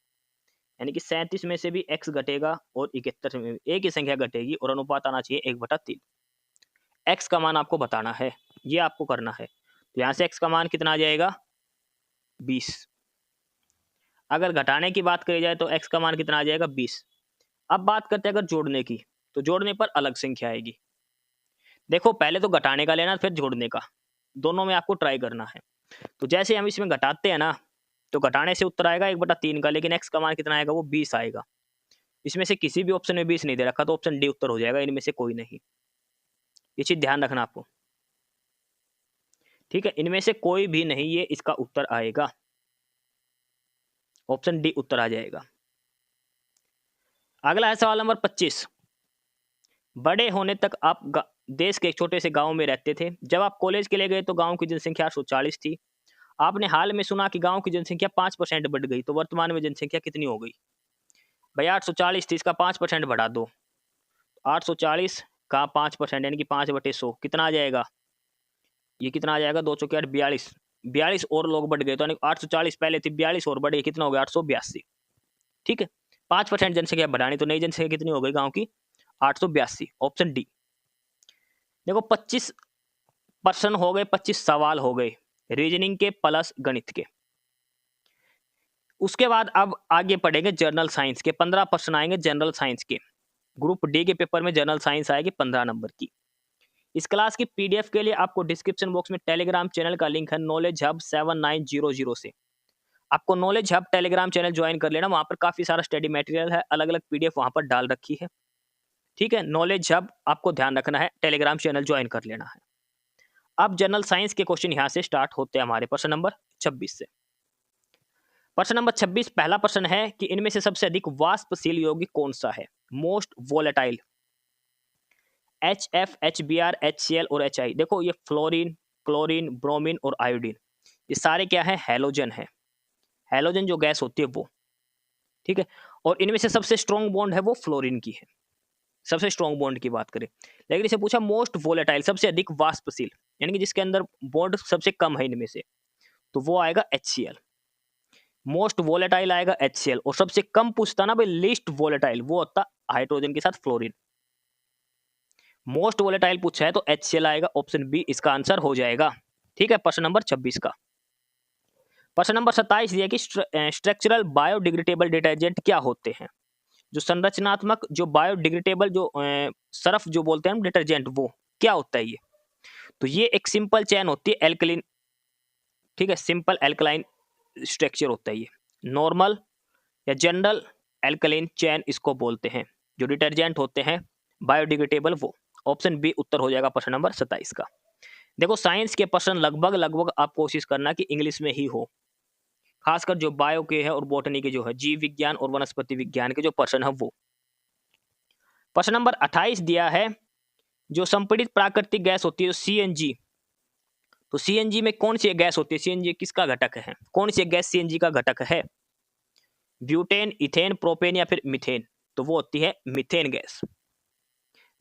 Speaker 2: यानी कि 37 में से भी x घटेगा और 71 में भी एक ही संख्या घटेगी और अनुपात आना चाहिए 1/3। x का मान आपको बताना है, ये आपको करना है। तो यहाँ से x का मान कितना आ जाएगा 20। अगर घटाने की बात करी जाए तो x का मान कितना आ जाएगा 20। अब बात करते हैं अगर जोड़ने की, तो जोड़ने पर अलग संख्या आएगी। देखो पहले तो घटाने का लेना फिर जोड़ने का, दोनों में आपको ट्राई करना है। तो जैसे हम इसमें घटाते हैं ना तो घटाने से उत्तर आएगा 1/3 का, लेकिन x का मान कितना आएगा वो 20 आएगा। इसमें से किसी भी ऑप्शन में 20 नहीं दे रखा, तो ऑप्शन डी उत्तर हो जाएगा, इनमें से कोई नहीं। ये चीज ध्यान रखना आपको। ठीक है, इनमें से कोई भी नहीं ये इसका उत्तर आएगा। ऑप्शन डी उत्तर आ जाएगा। अगला है सवाल नंबर 25। बड़े होने तक आप देश के एक छोटे से गांव में रहते थे। जब आप कॉलेज के लिए गए तो गांव की जनसंख्या 840 थी। आपने हाल में सुना कि गांव की जनसंख्या 5% बढ़ गई, तो वर्तमान में जनसंख्या कितनी हो गई? भैया 840 थी, इसका 5% बढ़ा दो। 840 का 5% यानी कि 5/100 कितना आ जाएगा? ये कितना आ जाएगा? 2 चौके 8, 42। 42 और लोग बढ़ गए, तो यानी 840 पहले थी, 42 और बढ़े, कितना हो गया? 882। ठीक है, 5% जनसंख्या बढ़ानी, तो नई जनसंख्या कितनी हो गई गांव की? 882। Option D. देखो 25 प्रश्न हो गए, 25 सवाल हो गए रीजनिंग के प्लस गणित के। उसके बाद अब आगे पढ़ेंगे जनरल साइंस के। 15 प्रश्न आएंगे जनरल साइंस के। ग्रुप डी के पेपर में जनरल साइंस आएगी 15 नंबर की। इस क्लास की पीडीएफ के लिए आपको डिस्क्रिप्शन बॉक्स में टेलीग्राम चैनल का लिंक है नॉलेज हब 7900 से। आपको knowledge hub Telegram channel join कर लेना, वहां पर काफी सारा स्टडी मटेरियल है, अलग अलग पीडीएफ वहां पर डाल रखी है। ठीक है, नॉलेज हब आपको ध्यान रखना है, टेलीग्राम चैनल ज्वाइन कर लेना है। अब जनरल साइंस के क्वेश्चन यहां से स्टार्ट होते हैं हमारे प्रश्न नंबर 26 से। प्रश्न नंबर 26 पहला प्रश्न है कि इनमें से सबसे अधिक वाष्पशील यौगिक कौन सा है? Most volatile. HF, HBr, HCl और HI। देखो ये फ्लोरीन, क्लोरीन, ब्रोमीन और आयोडीन, ये सारे क्या है? हैलोजन है। हैलोजन जो गैस होती है वो। ठीक है, और इनमें से सबसे स्ट्रॉन्ग बॉन्ड है वो फ्लोरीन की है, सबसे स्ट्रॉन्ग बॉन्ड की बात करें। लेकिन इसे पूछा मोस्ट वोलेटाइल, सबसे अधिक वाष्पशील, यानी कि जिसके अंदर बॉन्ड सबसे कम है इनमें से, तो वो आएगा HCl। मोस्ट वोलेटाइल आएगा HCl, और सबसे कम पूछता ना भाई लीस्ट वोलेटाइल, वो होता हाइड्रोजन के साथ फ्लोरीन। मोस्ट वोलेटाइल पूछा है तो HCl आएगा, ऑप्शन बी इसका आंसर हो जाएगा। ठीक है, प्रश्न नंबर 26 का। प्रश्न नंबर 27 दिया कि स्ट्रक्चरल बायोडिग्रेडेबल डिटर्जेंट क्या होते हैं? जो संरचनात्मक, जो बायोडिग्रेडेबल, जो सर्फ जो बोलते हैं डिटर्जेंट, वो क्या होता है ये? तो ये एक सिंपल चैन होती है एल्कलिन। ठीक है, सिंपल एल्कलाइन स्ट्रक्चर होता है ये। नॉर्मल या जनरल एल्कलाइन चैन इसको बोलते हैं। जो डिटर्जेंट होते हैं बायोडिग्रेडेबल वो। ऑप्शन बी उत्तर हो जाएगा प्रश्न नंबर 27 का। देखो साइंस के प्रश्न लगभग आप कोशिश करना कि इंग्लिश में ही हो, खासकर जो बायो के है और बॉटनी के जो है, जीव विज्ञान और वनस्पति विज्ञान के जो प्रश्न है वो। प्रश्न नंबर 28 दिया है, जो संपीड़ित प्राकृतिक गैस होती है CNG, तो CNG में कौन सी गैस होती है? CNG किसका घटक है? कौन सी गैस CNG का घटक है? ब्यूटेन, इथेन, प्रोपेन या फिर मीथेन? तो वो होती है मीथेन गैस।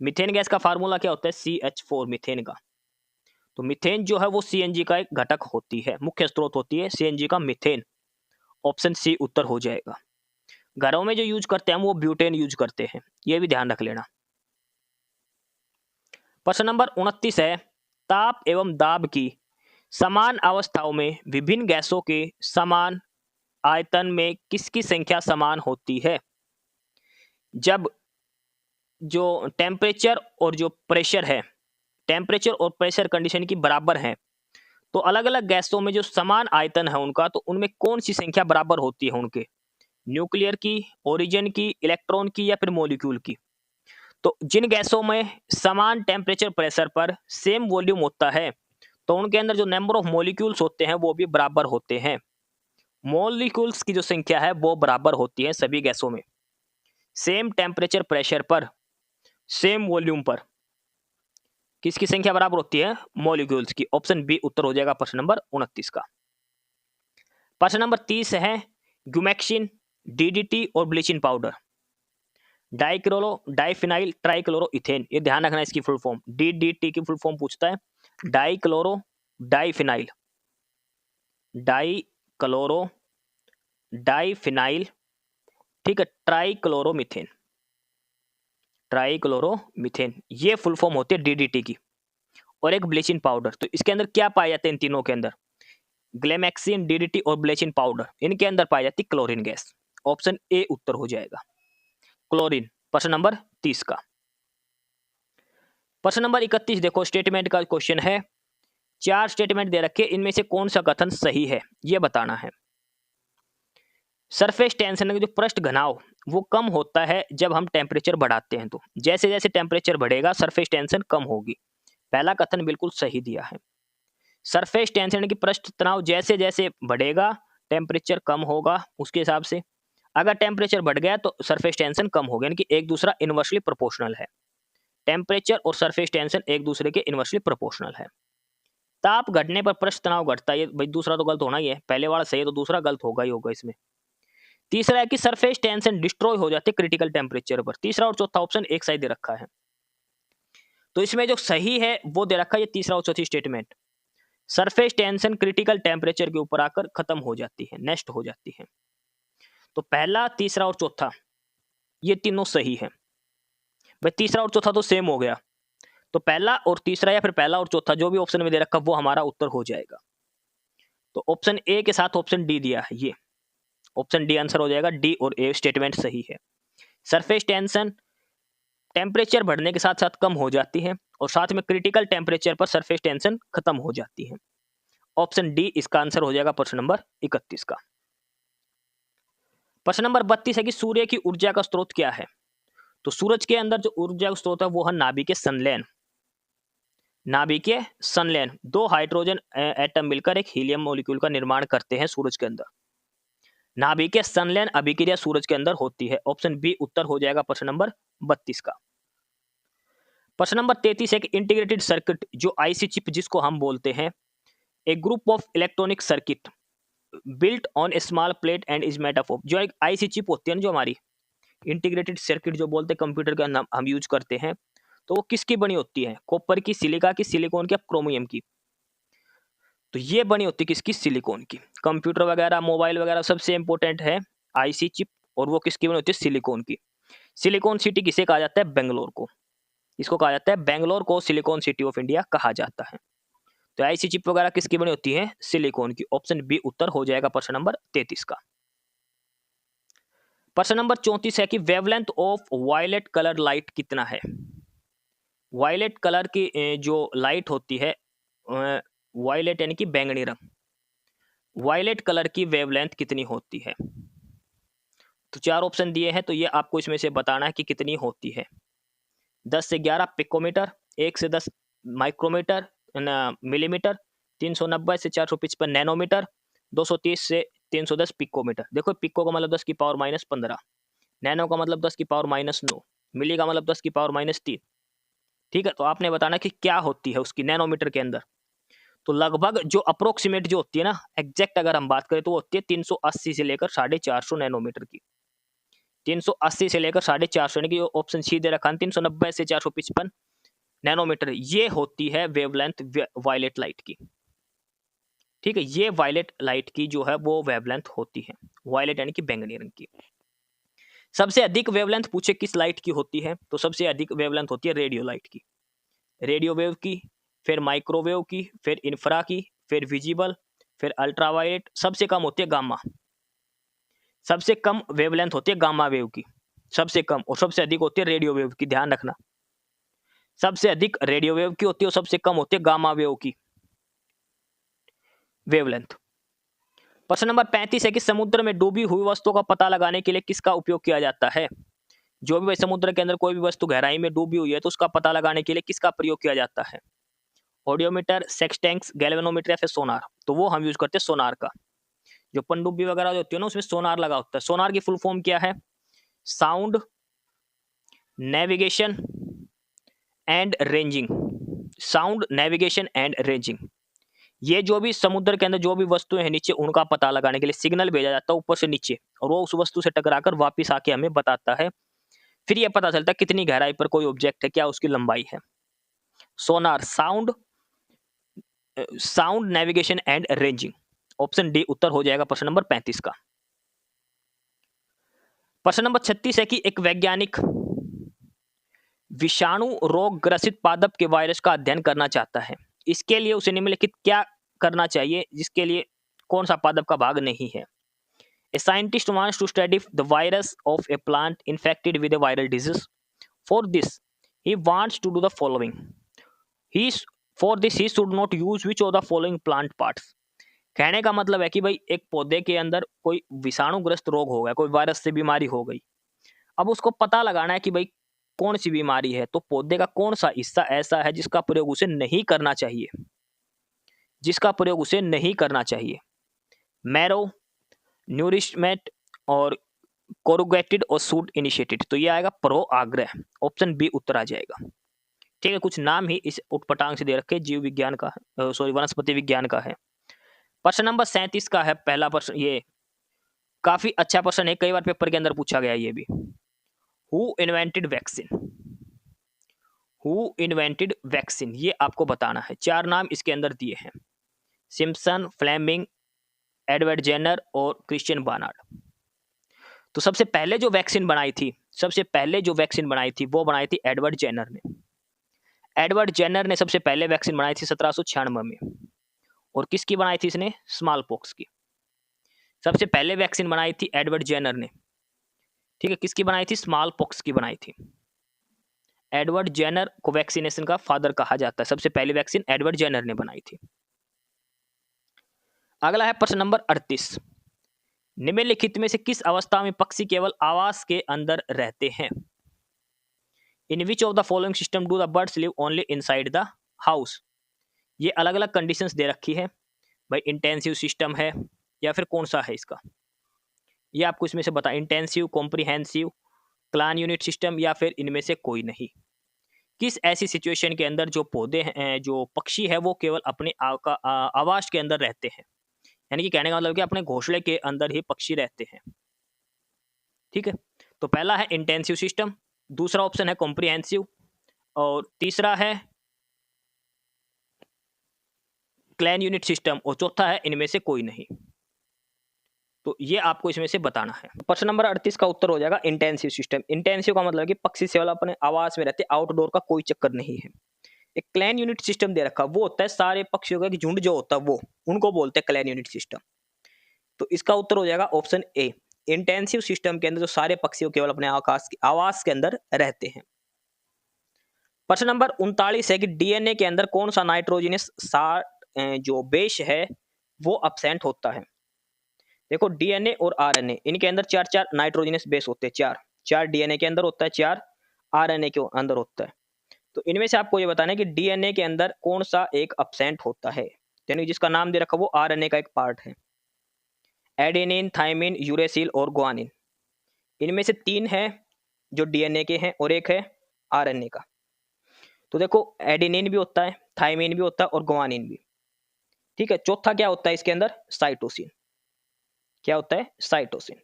Speaker 2: मीथेन गैस का फार्मूला क्या होता है? CH4 मीथेन का। तो मीथेन जो है वो CNG का एक घटक होती है, मुख्य स्रोत होती है CNG का मीथेन। ऑप्शन सी उत्तर हो जाएगा। घरों में जो यूज करते हैं वो ब्यूटेन यूज करते हैं, ये भी ध्यान रख लेना। प्रश्न नंबर 29 है, ताप एवं दाब की समान अवस्थाओं में विभिन्न गैसों के समान आयतन में किसकी संख्या समान होती है? जब जो टेम्परेचर और जो प्रेशर है, टेम्परेचर और प्रेशर कंडीशन की बराबर है, तो अलग अलग गैसों में जो समान आयतन है उनका, तो उनमें कौन सी संख्या बराबर होती है उनके? न्यूक्लियर की, ओरिजिन की, इलेक्ट्रॉन की या फिर मॉलिक्यूल की? तो जिन गैसों में समान टेम्परेचर प्रेशर पर सेम वॉल्यूम होता है, तो उनके अंदर जो नंबर ऑफ मॉलिक्यूल्स होते हैं वो भी बराबर होते हैं। मॉलिक्यूल्स की जो संख्या है वो बराबर होती है सभी गैसों में, सेम टेम्परेचर प्रेशर पर, सेम वॉल्यूम पर किसकी संख्या बराबर होती है? मॉलिक्यूल्स की। ऑप्शन बी उत्तर हो जाएगा प्रश्न नंबर 29 का। प्रश्न नंबर 30 है, ग्यूमेक्सिन, DDT और bleaching powder, dichloro, diphenyl, trichloro ethane, ये ध्यान रखना इसकी फुल फॉर्म। DDT की फुल फॉर्म पूछता है, डाइक्लोरो डाइफिनाइल, डाइक्लोरो डाइफिनाइल, ठीक है, ट्राइक्लोरोमीथेन, ट्राइक्लोरोमीथेन, ये फुल फॉर्म होती है DDT की। और एक ब्लीचिंग पाउडर, तो इसके अंदर क्या पाया जाता है? इन तीनों के अंदर ग्लेमेक्सिन, DDT और ब्लीचिंग पाउडर, इनके अंदर पाई जाती क्लोरीन गैस। ऑप्शन ए उत्तर हो जाएगा, क्लोरीन। प्रश्न नंबर 30 का। प्रश्न नंबर 31 देखो स्टेटमेंट का क्वेश्चन है, 4 स्टेटमेंट दे रखे, इनमें से कौन सा कथन सही है ये बताना है। सरफेस टेंशन, जो पृष्ठ घनाव वो कम होता है जब हम टेम्परेचर बढ़ाते हैं, तो जैसे जैसे टेम्परेचर बढ़ेगा सरफेस टेंशन कम होगी। पहला कथन बिल्कुल सही दिया है। सरफेस टेंशन यानी कि पृष्ठ तनाव जैसे जैसे बढ़ेगा टेम्परेचर कम होगा उसके हिसाब से। अगर टेम्परेचर बढ़ गया तो सरफेस टेंशन कम होगा, यानी कि एक दूसरा इनवर्सली प्रोपोर्शनल है। टेम्परेचर और सरफेस टेंशन एक दूसरे के इनवर्सली प्रोपोर्शनल है। ताप घटने पर पृष्ठ तनाव घटता है, ये भाई दूसरा तो गलत होना ही है, पहले वाला सही है तो दूसरा गलत होगा ही होगा इसमें। तीसरा है कि सरफेस टेंशन डिस्ट्रॉय हो जाती है क्रिटिकल टेम्परेचर पर। तीसरा और चौथा ऑप्शन एक साइड दे रखा है, तो इसमें जो सही है वो दे रखा है ये तीसरा और चौथी statement. Surface tension critical temperature के ऊपर आकर खत्म हो जाती है, नेस्ट हो जाती है। तो पहला, तीसरा और चौथा ये तीनों सही है। भाई तीसरा और चौथा तो सेम हो गया, तो पहला और तीसरा या फिर पहला और चौथा जो भी ऑप्शन में दे रखा वो हमारा उत्तर हो जाएगा। तो ऑप्शन ए के साथ ऑप्शन डी दिया है, ये ऑप्शन डी आंसर हो जाएगा। डी और ए स्टेटमेंट सही है। सरफेस टेंशन टेम्परेचर बढ़ने के साथ साथ कम हो जाती है और साथ में क्रिटिकल टेम्परेचर पर सरफेस टेंशन खत्म हो जाती है। ऑप्शन डी इसका आंसर हो जाएगा प्रश्न नंबर 31 का। प्रश्न नंबर 32 है कि सूर्य की ऊर्जा का स्रोत क्या है। तो सूरज के अंदर जो ऊर्जा का स्रोत है वो है नाभिकीय संलयन। नाभिकीय संलयन, दो हाइड्रोजन एटम मिलकर एक हीलियम मॉलिक्यूल का निर्माण करते हैं सूरज के अंदर। नाभिकीय संलयन अभिक्रिया सूरज के अंदर होती है। ऑप्शन बी उत्तर हो जाएगा प्रश्न नंबर 32 का। प्रश्न नंबर 33 है कि इंटीग्रेटेड सर्किट जो आईसी चिप जिसको हम बोलते हैं, a group of electronic circuit built on a small plate and is made up of. जो एक आईसी चिप होती है ना, जो हमारी इंटीग्रेटेड सर्किट जो बोलते हैं कंप्यूटर का नाम हम यूज करते हैं, तो वो किसकी बनी होती है? कॉपर की, सिलिका की, सिलिकॉन की, क्रोमियम की। तो ये बनी होती है किसकी? सिलिकॉन की। कंप्यूटर वगैरह, मोबाइल वगैरह सबसे इंपॉर्टेंट है आईसी चिप, और वो किसकी बनी होती है? सिलिकॉन की। सिलिकॉन सिटी किसे कहा जाता है? बेंगलोर को। इसको कहा जाता है बेंगलोर को सिलिकॉन सिटी ऑफ इंडिया कहा जाता है। तो आईसी चिप वगैरह किसकी बनी होती है? सिलिकॉन की। ऑप्शन बी उत्तर हो जाएगा प्रश्न नंबर 33 का। प्रश्न नंबर 34 है कि wavelength of violet colour light कितना है। वायलेट कलर की जो लाइट होती है, वायलेट यानी कि बैंगनी रंग, वायलेट कलर की वेवलेंथ कितनी होती है? तो चार ऑप्शन दिए हैं, तो ये आपको इसमें से बताना है कि कितनी होती है। 10 से 11 पिकोमीटर, 1 से 10 माइक्रोमीटर मिलीमीटर, 390 से 455 नैनोमीटर, 230 से 310 पिकोमीटर। देखो पिको का मतलब 10 की पावर -15, नैनो का मतलब 10 की पावर -9, मिली का मतलब 10 की पावर -3। ठीक है, तो आपने बताना कि क्या होती है उसकी नैनोमीटर के अंदर। तो लगभग जो अप्रोक्सीमेट जो होती है ना, एग्जैक्ट अगर हम बात करें तो वो होती है 380 से लेकर 450 नैनोमीटर की। 380 से लेकर 450 यानी कि ऑप्शन सी दे रखा है 390 से 455 नैनोमीटर, ये होती है वेवलेंथ वायलेट लाइट की। ठीक है, ये वायलेट लाइट की जो है वो वेवलेंथ होती है, वायलेट यानी कि बैंगनी रंग की। सबसे अधिक वेवलेंथ पूछे किस लाइट की होती है, तो सबसे अधिक वेवलेंथ होती है रेडियो लाइट की, रेडियो वेव की, फिर माइक्रोवेव की, फिर इंफ्रा की, फिर विजिबल, फिर अल्ट्रावायलेट। सबसे कम होती है गामा, सबसे कम वेवलेंथ होती है गामा वेव की, सबसे कम, और सबसे अधिक होती है रेडियो वेव की। ध्यान रखना, सबसे अधिक रेडियो वेव की होती है और सबसे कम होती है गामा वेव की वेवलेंथ। प्रश्न नंबर 35 है कि समुद्र में डूबी हुई वस्तुओं का पता लगाने के लिए किसका उपयोग किया जाता है। जो भी समुद्र के अंदर कोई भी वस्तु गहराई में डूबी हुई है तो उसका पता लगाने के लिए किसका प्रयोग किया जाता है? ऑडियोमीटर, सेक्सटेंक्स, गैल्वेनोमीटर या फिर सोनार। तो वो हम यूज करते हैं सोनार का। जो पनडुब्बी वगैरह जो होती है ना, उसमें सोनार लगा होता है। सोनार की फुल फॉर्म क्या है? Sound navigation and ranging. Sound navigation and ranging, ये जो भी समुद्र के अंदर जो भी वस्तुएं हैं नीचे, उनका पता लगाने के लिए सिग्नल भेजा जाता है ऊपर से नीचे, और वो उस वस्तु से टकराकर वापस आके हमें बताता है। फिर ये पता चलता है कितनी गहराई पर कोई ऑब्जेक्ट है, क्या उसकी लंबाई है। Sonar, sound navigation and ranging. Option D उत्तर हो जाएगा प्रश्न नंबर 35 का। प्रश्न नंबर 36 है कि एक वैज्ञानिक विषाणु रोग ग्रसित पादप के वायरस का अध्ययन करना चाहता है। इसके लिए उसे निम्नलिखित क्या करना चाहिए, जिसके लिए कौन सा पादप का भाग नहीं है? A scientist wants to study the virus of a plant infected with a viral disease. For this, he wants to do the following. For this, he should not use which of the following plant parts. कहने का मतलब है कि भाई एक पौधे के अंदर कोई विषाणुग्रस्त रोग हो गया, कोई वायरस से बीमारी हो गई। अब उसको पता लगाना है कि भाई कौन सी बीमारी है, तो पौधे का कौन सा हिस्सा ऐसा है जिसका प्रयोग उसे नहीं करना चाहिए। जिसका प्रयोग उसे नहीं करना चाहिए। मैरो, न्यूरिशमेंट और कोरुगेटेड और सूट इनिशिएटेड। तो ये आएगा प्रो आग्रह, ऑप्शन बी उत्तर आ जाएगा। ठीक है, कुछ नाम ही इस उटपटांग से दे रखे, जीव विज्ञान का सॉरी वनस्पति विज्ञान का है। प्रश्न नंबर 37 का है पहला प्रश्न, ये काफी अच्छा प्रश्न है, कई बार पेपर के अंदर पूछा गया ये भी। Who invented vaccine? Who invented vaccine, ये आपको बताना है। चार नाम इसके अंदर दिए हैं, सिम्पसन, फ्लेमिंग, एडवर्ड जेनर और क्रिश्चियन बार्नार्ड। तो सबसे पहले जो वैक्सीन बनाई थी, वो बनाई थी एडवर्ड जेनर ने। एडवर्ड जेनर ने सबसे पहले वैक्सीन बनाई थी 1796 में। और किसकी बनाई थी इसने? स्मॉल पॉक्स की। सबसे पहले वैक्सीन बनाई थी एडवर्ड जेनर ने। ठीक है, किसकी बनाई थी? स्मॉल पॉक्स की बनाई थी। एडवर्ड जेनर को वैक्सीनेशन का फादर कहा जाता है। सबसे पहली वैक्सीन एडवर्ड जेनर ने बनाई थी। अगला है प्रश्न नंबर 38। निम्नलिखित में से किस अवस्था में पक्षी केवल आवास के अंदर रहते हैं? In which of the following system do the birds live only inside the house? ये अलग अलग कंडीशंस दे रखी है भाई, इंटेंसिव सिस्टम है या फिर कौन सा है इसका, ये आपको इसमें से बता, intensive, comprehensive, clan unit system या फिर इनमें से कोई नहीं। किस ऐसी सिचुएशन के अंदर जो पौधे हैं, जो पक्षी है, वो केवल अपने आवास के अंदर रहते हैं, यानी कि कहने का मतलब कि अपने घोंसले के अंदर ही पक्षी रहते हैं। ठीक है, तो पहला है इंटेंसिव सिस्टम, दूसरा ऑप्शन है कॉम्प्रिहेंसिव और तीसरा है क्लैन यूनिट सिस्टम और चौथा है इनमें से कोई नहीं। तो ये आपको इसमें से बताना है। प्रश्न नंबर 38 का उत्तर हो जाएगा इंटेंसिव सिस्टम। इंटेंसिव का मतलब है कि पक्षी केवल अपने आवास में रहते, आउटडोर का कोई चक्कर नहीं है। एक क्लैन यूनिट सिस्टम दे रखा, वो होता है सारे पक्षियों का झुंड जो होता है, वो उनको बोलते हैं क्लैन यूनिट सिस्टम। तो इसका उत्तर हो जाएगा ऑप्शन ए। इंटेंसिव सिस्टम के अंदर जो सारे पक्षियों केवल अपने आवास के अंदर रहते हैं। प्रश्न नंबर 39 है कि डीएनए के अंदर कौन सा नाइट्रोजनस जो बेस है वो एब्सेंट होता है? देखो, डीएनए और आरएनए, इनके अंदर चार चार नाइट्रोजनस बेस होते हैं। चार डीएनए के अंदर होता है, चार आरएनए के अंदर होता है। तो इनमें से आपको ये बताना है कि डीएनए के अंदर कौन सा एक एब्सेंट होता है, यानी जिसका नाम दे रखा वो आरएनए का एक पार्ट है। एडेनिन, थाइमिन, यूरेसिल और ग्वानिन, इनमें से तीन है जो डीएनए के हैं और एक है आरएनए का। तो देखो, एडेनिन भी होता है, थाइमिन भी होता है और ग्वानिन भी। ठीक है, चौथा क्या होता है इसके अंदर? साइटोसिन। क्या होता है? साइटोसिन।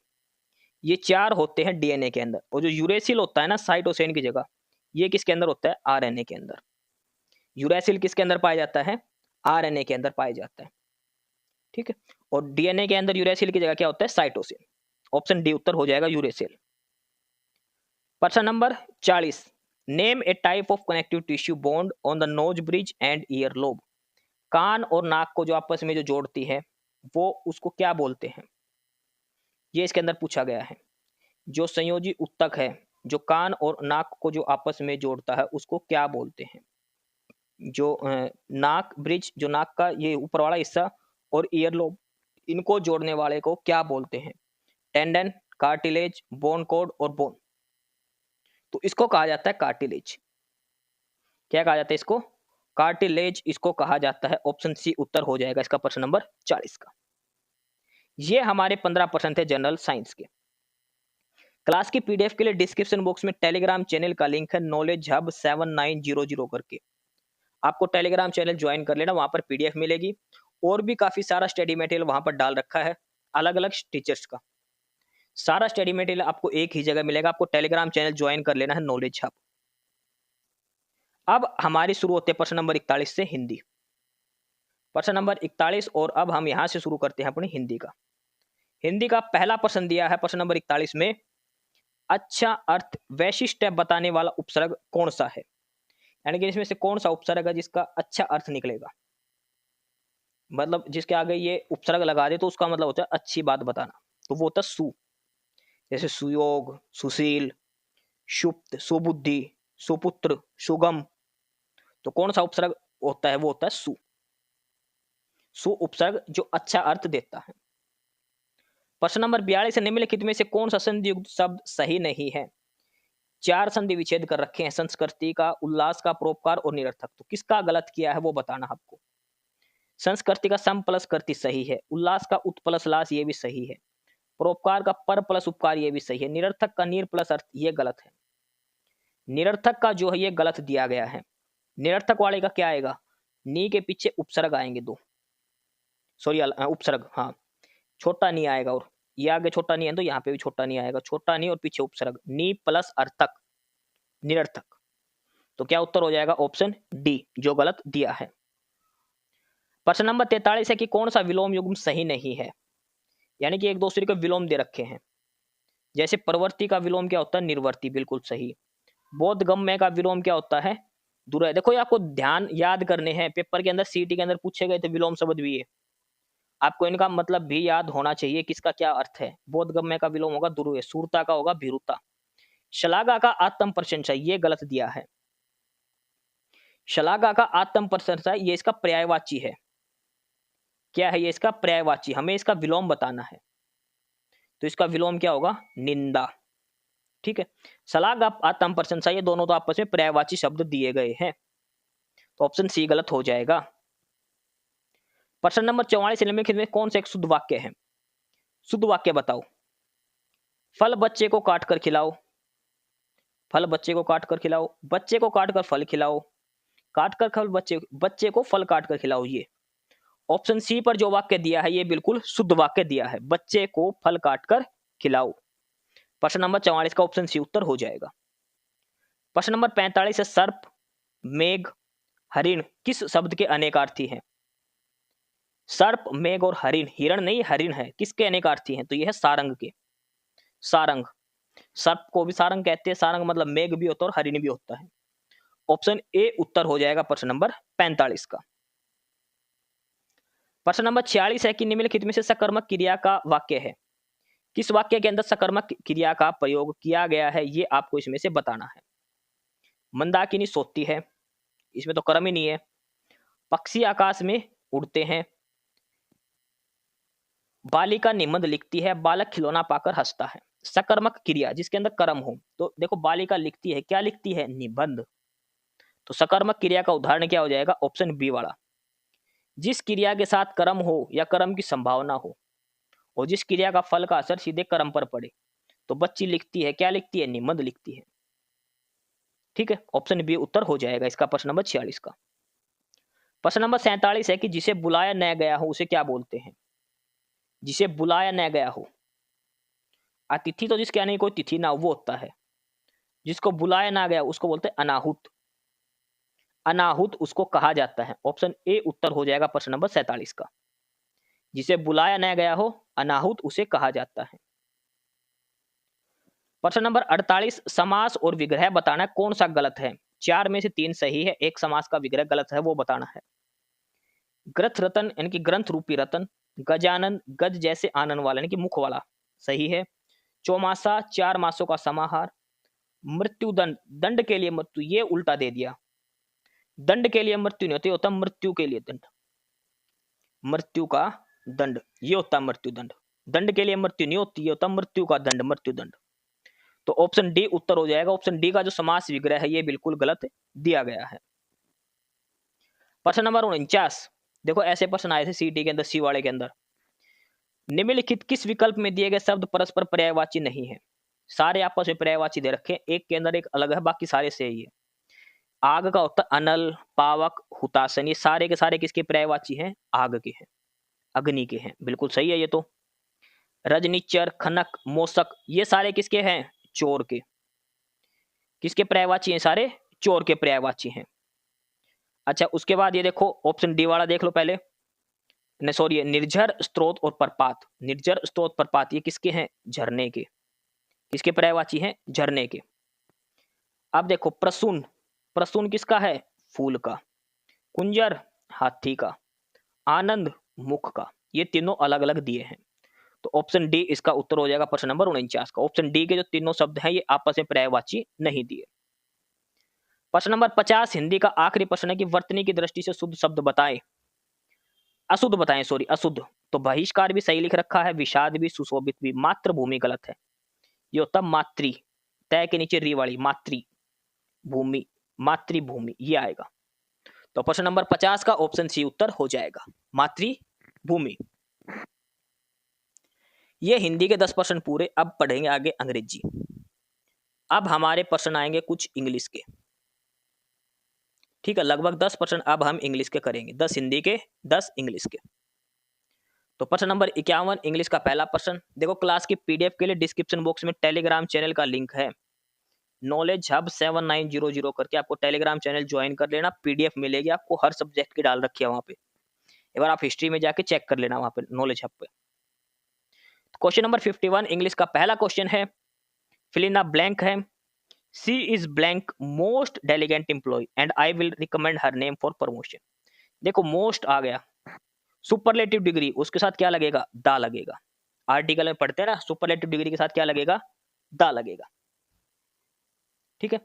Speaker 2: ये चार होते हैं डीएनए के अंदर, और जो यूरेसिल होता है ना साइटोसिन की जगह, ये किसके अंदर होता है? आरएनए के अंदर। यूरेसिल किसके अंदर पाया जाता है? आरएनए के अंदर पाया जाता है। ठीक है, और डीएनए के अंदर यूरेसिल की जगह क्या होता है? साइटोसिन। ऑप्शन डी उत्तर हो जाएगा यूरेसिल। प्रश्न नंबर 40। Name a type of connective tissue bond on the nose bridge and ear lobe. कान और नाक को जो आपस में जो जोड़ती है, वो उसको क्या बोलते हैं? ये इसके अंदर पूछा गया है। जो संयोजी उत्तक है, जो कान और नाक को जो आपस में जोड़ता है, उसको क्या बोलते हैं? जो नाक ब्रिज, जो नाक का ये ऊपर वाला हिस्सा, और ईयर लोब, इनको जोड़ने वाले को क्या बोलते हैं? टेंडन, कार्टिलेज, बोन कोड और बोन। तो इसको कहा जाता है कार्टिलेज। क्या कहा जाता है इसको? कार्टिलेज इसको कहा जाता है। ऑप्शन सी उत्तर हो जाएगा इसका प्रश्न नंबर 40 का। ये हमारे 15 प्रश्न थे जनरल साइंस के। क्लास की पीडीएफ के लिए डिस्क्रिप्शन बॉक्स में टेलीग्राम चैनल का लिंक है, नॉलेज हब 7900 करके। आपको टेलीग्राम चैनल ज्वाइन कर लेना, वहां पर पीडीएफ मिलेगी और भी काफी सारा स्टडी मटेरियल वहां पर डाल रखा है, अलग अलग टीचर्स का। सारा स्टडी मटेरियल आपको एक ही जगह मिलेगा। आपको टेलीग्राम चैनल ज्वाइन कर लेना है, नॉलेज हब। अब हमारी शुरू होते हैं प्रश्न नंबर 41 से, हिंदी। प्रश्न नंबर 41, और अब हम यहां से शुरू करते हैं अपनी हिंदी का। हिंदी का पहला प्रश्न दिया है प्रश्न नंबर 41 में, अच्छा अर्थ वैशिष्ट बताने वाला उपसर्ग कौन सा है? यानी कि इसमें से कौन सा उपसर्ग है जिसका अच्छा अर्थ निकलेगा, मतलब जिसके आगे ये उपसर्ग लगा दे तो उसका मतलब होता है अच्छी बात बताना। तो वो होता है सु, जैसे सुयोग, सुशील, सुप्त, सुबुद्धि, सुपुत्र, सुगम। तो कौन सा उपसर्ग होता है? वो होता है सु। सु उपसर्ग जो अच्छा अर्थ देता है। प्रश्न नंबर 42 है, निम्नलिखित में से कौन सा संधि युक्त शब्द सही नहीं है? चार संधि विच्छेद कर रखे हैं, संस्कृति का, उल्लास का, परोपकार और निरर्थक। तो किसका गलत किया है वो बताना आपको। संस्कृति का सम प्लस कर्ति सही है। उल्लास का उत प्लस लास ये भी सही है। परोपकार का पर प्लस उपकार ये भी सही है। निरर्थक का नीर प्लस अर्थ ये गलत है। निरर्थक का जो है ये गलत दिया गया है। निरर्थक वाले का क्या आएगा, नी के पीछे उपसर्ग आएंगे दो, सॉरी उपसर्ग, हाँ छोटा नी आएगा, और ये आगे छोटा नी है तो यहाँ पे भी छोटा नी आएगा, छोटा नी और पीछे उपसर्ग, नी प्लस अर्थक निरर्थक। तो क्या उत्तर हो जाएगा, ऑप्शन डी जो गलत दिया है। प्रश्न नंबर 43 है कि कौन सा विलोम युग्म सही नहीं है, यानी कि एक दूसरे को विलोम दे रखे हैं। जैसे प्रवर्ती का विलोम क्या होता है, निर्वर्ती, बिल्कुल सही। बोधगम्य का विलोम क्या होता है, दुर्य। देखो ये आपको ध्यान याद करने हैं, पेपर के अंदर सीटी के अंदर पूछे गए थे विलोम शब्द भी, ये आपको इनका मतलब भी याद होना चाहिए, किसका क्या अर्थ है। बोधगम्य का विलोम होगा दुर्य, सूरता का होगा भीरुता। शलाघा का आत्म प्रशंसा ये गलत दिया है। शलाघा का आत्म प्रशंसा ये इसका पर्यायवाची है। क्या है ये इसका पर्यायवाची, हमें इसका विलोम बताना है, तो इसका विलोम क्या होगा, निंदा। ठीक है, शलाघा आत्म प्रशंसा ये दोनों तो आपस में पर्यायवाची शब्द दिए गए हैं, तो ऑप्शन सी गलत हो जाएगा। प्रश्न नंबर 44 निम्नलिखित में कौन सा एक शुद्ध वाक्य है, शुद्ध वाक्य बताओ। फल बच्चे को काट कर खिलाओ, फल बच्चे को काट कर खिलाओ, बच्चे को काट कर फल खिलाओ, काट कर फल बच्चे को फल काट कर खिलाओ। ये ऑप्शन सी पर जो वाक्य दिया है ये बिल्कुल शुद्ध वाक्य दिया है, बच्चे को फल काट कर खिलाओ। प्रश्न नंबर 44 का ऑप्शन सी उत्तर हो जाएगा। प्रश्न नंबर 45 है सर्प, मेघ, हरिण किस शब्द के अनेकार्थी हैं। सर्प, मेघ और हरिण, हिरण नहीं हरिण है, किसके अनेकार्थी हैं, तो यह है सारंग के। सारंग, सर्प को भी सारंग कहते हैं, सारंग मतलब मेघ भी होता है और हरिण भी होता है। ऑप्शन ए उत्तर हो जाएगा प्रश्न नंबर 45 का। प्रश्न नंबर 46 है कि निम्नलिखित में से सकर्मक क्रिया का वाक्य है, किस वाक्य के अंदर सकर्मक क्रिया का प्रयोग किया गया है, ये आपको इसमें से बताना है। मंदाकिनी सोती है, इसमें तो कर्म ही नहीं है। पक्षी आकाश में उड़ते हैं। बालिका निबंध लिखती है, बालक खिलौना पाकर हंसता है। सकर्मक क्रिया जिसके अंदर कर्म हो, तो देखो बालिका लिखती है, क्या लिखती है, निबंध। तो सकर्मक क्रिया का उदाहरण क्या हो जाएगा, ऑप्शन बी वाला। जिस क्रिया के साथ कर्म हो या कर्म की संभावना हो और जिस क्रिया का फल का असर सीधे कर्म पर पड़े, तो बच्ची लिखती है, क्या लिखती है, निबंध लिखती है। ठीक है, ऑप्शन बी उत्तर हो जाएगा इसका प्रश्न नंबर 46 का। प्रश्न नंबर 47 है कि जिसे बुलाया न गया हो उसे क्या बोलते हैं। जिसे बुलाया न गया हो, अतिथि तो जिसके आने की कोई तिथि ना हो वो होता है, जिसको बुलाया ना गया उसको बोलते हैं अनाहुत। अनाहुत उसको कहा जाता है। ऑप्शन ए उत्तर हो जाएगा प्रश्न नंबर 47 का। जिसे बुलाया न गया हो अनाहुत उसे कहा जाता है। प्रश्न नंबर 48 समास और विग्रह बताना कौन सा गलत है। 4 में से 3 सही है, एक समास का विग्रह गलत है, वो बताना है। ग्रथ रतन यानी कि ग्रंथ रूपी रतन, गजानन गज जैसे आनंद वाला यानी कि मुख वाला, सही है। चौमासा 4 मासों का समाहार। मृत्यु दंड, दंड के लिए मृत्यु, ये उल्टा दे दिया। दंड के लिए मृत्यु नहीं होती, होता मृत्यु के लिए दंड, मृत्यु का दंड ये होता मृत्यु दंड। दंड के लिए मृत्यु नहीं होती, ये होता मृत्यु का दंड, मृत्यु दंड। तो ऑप्शन डी उत्तर हो जाएगा। ऑप्शन डी का जो समास विग्रह है ये बिल्कुल गलत दिया गया है। प्रश्न नंबर 49, देखो ऐसे प्रश्न आए थे सीटी के अंदर, सी वाले के अंदर। निम्नलिखित किस विकल्प में दिए गए शब्द परस्पर पर्यायवाची नहीं है। सारे आपस में पर्यायवाची दे रखे, एक के अंदर एक अलग है, बाकी सारे सही है। आग का होता अनल, पावक, हुतासन, ये सारे के सारे किसके पर्यायवाची हैं, आग के हैं, अग्नि के हैं, बिल्कुल सही है ये तो। रजनीचर, खनक, मोसक ये सारे किसके हैं, चोर के। किसके पर्यायवाची हैं, सारे चोर के पर्यायवाची हैं। अच्छा उसके बाद ये देखो ऑप्शन डी वाला देख लो पहले, नहीं सॉरी, निर्झर स्त्रोत और प्रपात। निर्झर स्त्रोत प्रपात ये किसके हैं, झरने के। किसके पर्यायवाची हैं, झरने के। अब देखो प्रसून, प्रसून किसका है, फूल का। कुंजर हाथी का। आनंद मुख का। ये तीनों अलग अलग दिए हैं, तो ऑप्शन डी इसका उत्तर हो जाएगा प्रश्न नंबर 49 का। ऑप्शन डी के जो तीनों शब्द हैं ये आपस में पर्यायवाची नहीं दिए। प्रश्न नंबर 50 हिंदी का आखिरी प्रश्न है कि वर्तनी की दृष्टि से शुद्ध शब्द बताएं, अशुद्ध बताएं, सॉरी अशुद्ध। तो बहिष्कार भी सही लिख रखा है, विषाद भी, सुशोभित भी, मातृभूमि गलत है। ये होता मातृ, तय के नीचे री वाली, मातृभूमि, मातृभूमि ये आएगा। तो प्रश्न नंबर 50 का ऑप्शन सी उत्तर हो जाएगा, मातृभूमि। ये हिंदी के 10 प्रश्न पूरे। अब पढ़ेंगे आगे अंग्रेजी। अब हमारे प्रश्न आएंगे कुछ इंग्लिश के, ठीक है, लगभग 10 प्रश्न अब हम इंग्लिश के करेंगे, 10 हिंदी के, 10 इंग्लिश के। तो प्रश्न नंबर 51 इंग्लिश का पहला प्रश्न देखो, क्लास की पीडीएफ के लिए डिस्क्रिप्शन बॉक्स में टेलीग्राम चैनल का लिंक है, नॉलेज हब 7900 करके आपको टेलीग्राम चैनल ज्वाइन कर लेना, पीडीएफ मिलेगी आपको, हर सब्जेक्ट की डाल रखी है वहां पे, एक बार आप हिस्ट्री में जाके चेक कर लेना वहां पे नॉलेज हब पे। क्वेश्चन नंबर 51 इंग्लिश का पहला क्वेश्चन है, फिल इन द ब्लैंक है, she is blank most diligent employ and I will recommend her name for promotion. देखो मोस्ट आ गया, सुपरलेटिव डिग्री उसके साथ क्या लगेगा, दा लगेगा, आर्टिकल में पढ़ते हैं ना, सुपरलेटिव डिग्री के साथ क्या लगेगा, दा लगेगा, ठीक है।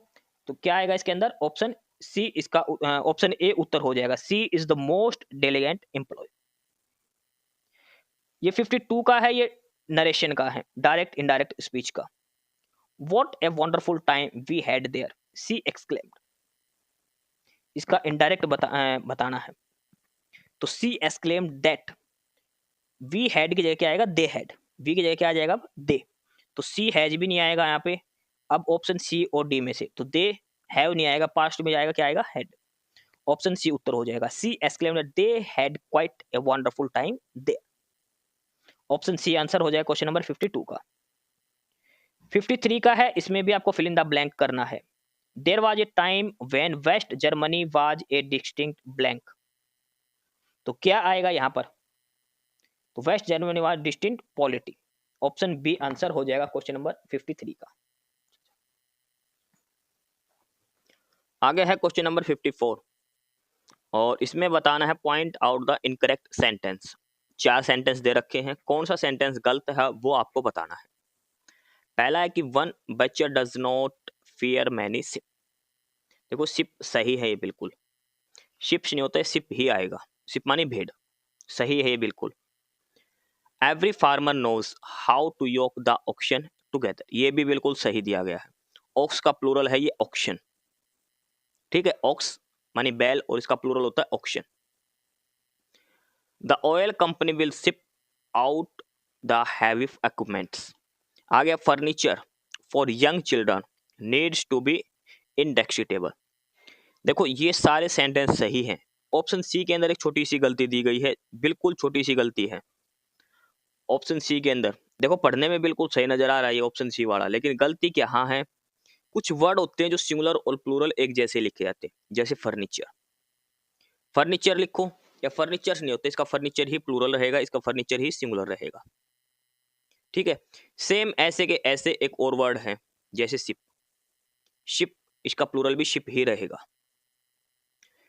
Speaker 2: तो क्या आएगा इसके अंदर, ऑप्शन सी, इसका ऑप्शन ए उत्तर हो जाएगा, सी is the most diligent employ. ये 52 का है, ये नरेशन का है, डायरेक्ट इनडायरेक्ट स्पीच का। What a wonderful time we had there, she exclaimed। इसका इनडायरेक्ट बताना है, तो she exclaimed that, we had की जगह क्या आएगा, they had, we की जगह क्या आ जाएगा, they, तो she has भी नहीं आएगा यहाँ पे। अब ऑप्शन सी और डी में से, तो they have नहीं आएगा, पास्ट में जाएगा क्या आएगा, had, ऑप्शन सी उत्तर हो जाएगा, she exclaimed that they had quite a wonderful time there, option C answer हो जाएगा क्वेश्चन नंबर 52 का। 53 का है, इसमें भी आपको फिल इन द ब्लैंक करना है, there was a time when West Germany was a distinct blank. तो क्या आएगा यहां पर, तो West Germany was distinct polity, option B answer हो जाएगा क्वेश्चन नंबर 53 का। आगे है क्वेश्चन नंबर 54 और इसमें बताना है point out the incorrect sentence. 4 sentence दे रखे हैं, कौन सा सेंटेंस गलत है वो आपको बताना है। पहला है कि वन बच्चा does not fear many ship. देखो शिप सही है ये बिल्कुल, शिप्स नहीं होता है, शिप ही आएगा, शिप मानी भेड़, सही है ये बिल्कुल। Every farmer knows how to yoke the oxen together, ये भी बिल्कुल सही दिया गया है, ऑक्स का प्लूरल है ये ऑक्शन, ठीक है, ऑक्स मानी बैल और इसका प्लूरल होता है auction. The oil company will ship out the heavy equipments. आ गया furniture for young children needs to be indestructible. देखो ये सारे सेंटेंस सही हैं, ऑप्शन सी के अंदर एक छोटी सी गलती दी गई है, बिल्कुल छोटी सी गलती है ऑप्शन सी के अंदर। देखो पढ़ने में बिल्कुल सही नजर आ रहा है ऑप्शन सी वाला, लेकिन गलती क्या है, कुछ वर्ड होते हैं जो सिंगुलर और प्लूरल एक जैसे लिखे जाते हैं, जैसे फर्नीचर, फर्नीचर लिखो या फर्नीचर नहीं होते, इसका फर्नीचर ही प्लूरल रहेगा, इसका फर्नीचर ही सिंगुलर रहेगा, ठीक है। सेम ऐसे के ऐसे एक और वर्ड है जैसे शिप, शिप इसका प्लूरल भी शिप ही रहेगा,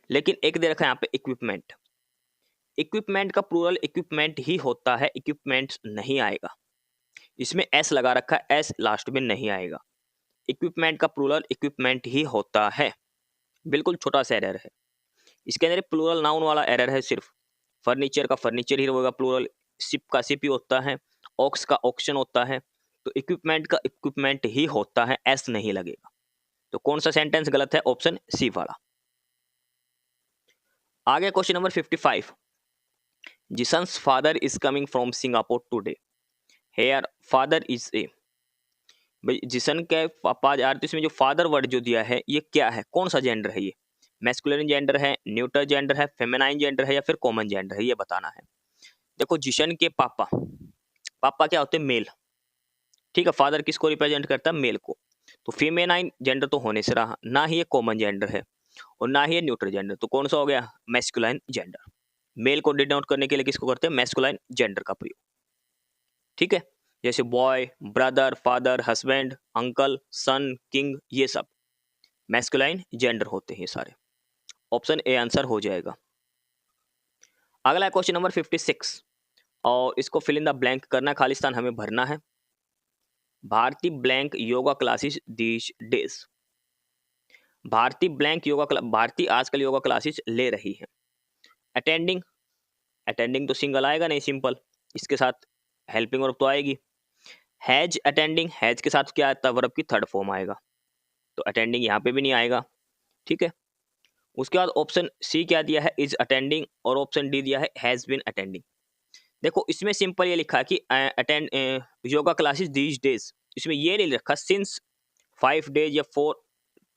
Speaker 2: लेकिन एक दे रखा है यहाँ पे इक्विपमेंट, इक्विपमेंट का प्लूरल इक्विपमेंट ही होता है, इक्विपमेंट्स नहीं आएगा, इसमें एस लगा रखा है, एस लास्ट में नहीं आएगा, इक्विपमेंट का प्लूरल इक्विपमेंट ही होता है, बिल्कुल छोटा सा एरर है इसके अंदर, प्लूरल नाउन वाला एरर है सिर्फ, फर्नीचर का फर्नीचर ही होगा प्लूरल, शिप का शिप ही होता है, ऑक्स का ऑक्शन होता है, तो इक्विपमेंट का इक्विपमेंट ही होता है, एस नहीं लगेगा। तो कौन सा सेंटेंस गलत है, ऑप्शन सी वाला। आगे question number 55, Jason's father is coming from Singapore today, her father is a, भाई जिसन के पापा आ रहे, तो इसमें जो फादर वर्ड जो दिया है ये क्या है, कौन सा जेंडर है, ये मैस्कुलिन जेंडर है, न्यूट्रल जेंडर है, फेमिनाइन जेंडर है या फिर कॉमन जेंडर है, ये बताना है। देखो जिशन के पापा, पापा क्या होते हैं, मेल, ठीक है, फादर किसको रिप्रेजेंट करता है, मेल को, तो फेमिनाइन जेंडर तो होने से रहा, ना ही ये कॉमन जेंडर है और ना ही ये न्यूट्रल जेंडर, तो कौन सा हो गया, मैस्कुलाइन जेंडर, मेल को डिनोट करने के लिए किसको करते हैं, मैस्कुलाइन जेंडर का प्रयोग, ठीक है, जैसे boy, brother, father, husband, uncle, son, king, ये सब मैस्कुलाइन जेंडर होते हैं सारे, ऑप्शन ए आंसर हो जाएगा। अगला क्वेश्चन नंबर 56 और इसको फिल इन द ब्लैंक करना, खालिस्तान हमें भरना है। Bharti blank yoga classes this days, Bharti blank yoga, Bharti आजकल योगा क्लासेस ले रही है। अटेंडिंग, अटेंडिंग तो सिंगल आएगा नहीं, सिंपल, इसके साथ हेल्पिंग वर्ब तो आएगी। हैज अटेंडिंग, हैज के साथ क्या आता है, वर्ब की थर्ड फॉर्म आएगा, तो अटेंडिंग यहाँ पे भी नहीं आएगा, ठीक है। उसके बाद ऑप्शन सी क्या दिया है, इज अटेंडिंग, और ऑप्शन डी दिया है हैज बीन अटेंडिंग। देखो इसमें सिंपल ये लिखा है कि attend yoga classes these days, इसमें ये नहीं रखा सिंस 5 डेज या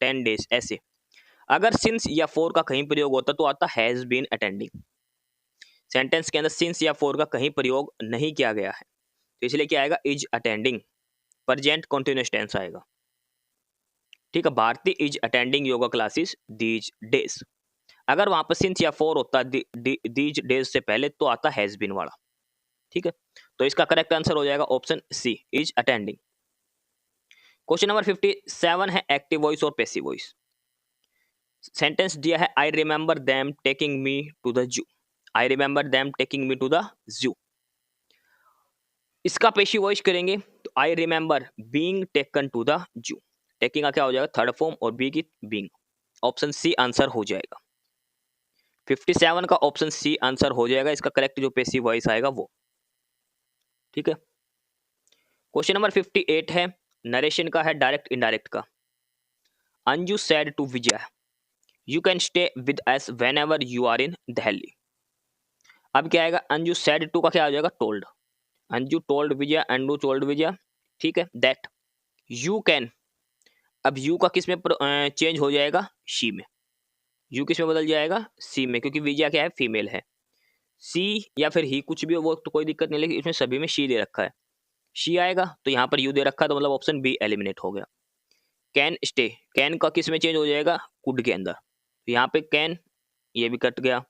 Speaker 2: 10 डेज ऐसे। अगर सिंस या फॉर का कहीं प्रयोग होता तो आता हैज बीन अटेंडिंग। सेंटेंस के अंदर सिंस या फॉर का कहीं प्रयोग नहीं किया गया है, तो इसलिए क्या आएगा, is attending, present continuous tense आएगा। ठीक है, Bharti is attending yoga classes these days. अगर वहां पर सिंस या फॉर होता दीज डेज से पहले तो आता हैज बीन वाला। ठीक है, तो इसका करेक्ट आंसर हो जाएगा option C, is attending. Question number 57 है एक्टिव वॉइस और पैसिव वॉइस। सेंटेंस दिया है I remember them taking me to the zoo, I remember them taking me to the zoo. इसका पैसिव वॉइस करेंगे तो I remember being taken to the zoo, taking का क्या हो जाएगा थर्ड फॉर्म और बी की बीइंग, ऑप्शन सी आंसर हो जाएगा। 57 का ऑप्शन सी आंसर हो जाएगा, इसका करेक्ट जो पैसिव वॉइस आएगा वो। ठीक है, क्वेश्चन नंबर 58 है, नरेशन का है, डायरेक्ट इनडायरेक्ट का। Anju said to Vijay you can stay with us whenever you are in Delhi. अब क्या आएगा, अंजू सेड टू का क्या हो जाएगा टोल्ड, अंजू टोल्ड विजय, अंजू टोल्ड विजय। ठीक है, दैट यू कैन, अब यू का किस में चेंज हो जाएगा, शी में, यू किस में बदल जाएगा, सी में, क्योंकि विजय क्या है फीमेल है। सी या फिर ही कुछ भी हो वो तो कोई दिक्कत नहीं, लेकिन इसमें सभी में शी दे रखा है, शी आएगा, तो यहाँ पर यू दे रखा है, तो मतलब ऑप्शन बी एलिमिनेट हो गया। कैन स्टे, कैन का किस में चेंज हो जाएगा, कुड के अंदर, तो यहाँ पे कैन ये भी कट गया।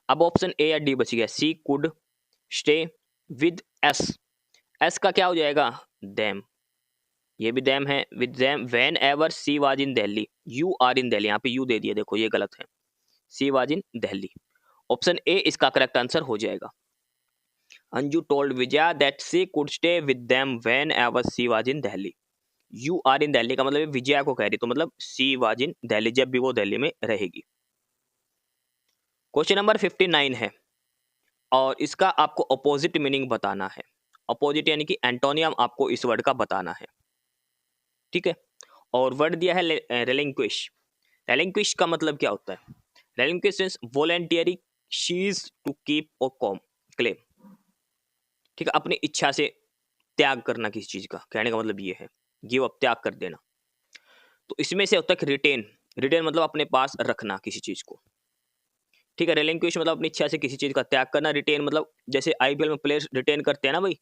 Speaker 2: अब ऑप्शन ए या डी बच गया, she could stay with S, S का क्या हो जाएगा देम, ये भी देम है, with them whenever she was in Delhi, you are in Delhi, यहाँ पे यू दे दिया, देखो ये गलत है, she was in Delhi, option A इसका करेक्ट आंसर हो जाएगा। Anju told Vijaya that she could stay with them whenever she was in Delhi, you are in Delhi का मतलब विजया को कह रही, तो मतलब सी वाज इन दिल्ली, जब भी वो दिल्ली में रहेगी। क्वेश्चन नंबर 59 है, और इसका आपको अपोजिट मीनिंग बताना है, अपोजिट यानी कि एंटोनियम आपको इस वर्ड का बताना है। ठीक है, और वर्ड दिया है रेलिंक्विश, रेलिंक्विश का मतलब क्या होता है, relinquish means voluntary cease to keep or कॉम क्लेम। ठीक है, अपनी इच्छा से त्याग करना किसी चीज का, कहने का मतलब ये है गिव अप, त्याग कर देना। तो इसमें से होता है रिटेन, रिटेन मतलब अपने पास रखना किसी चीज को। ठीक है, रेलिंक्विश मतलब अपनी इच्छा से किसी चीज का त्याग करना, रिटेन मतलब जैसे आईपीएल में प्लेयर रिटेन करते हैं ना भाई,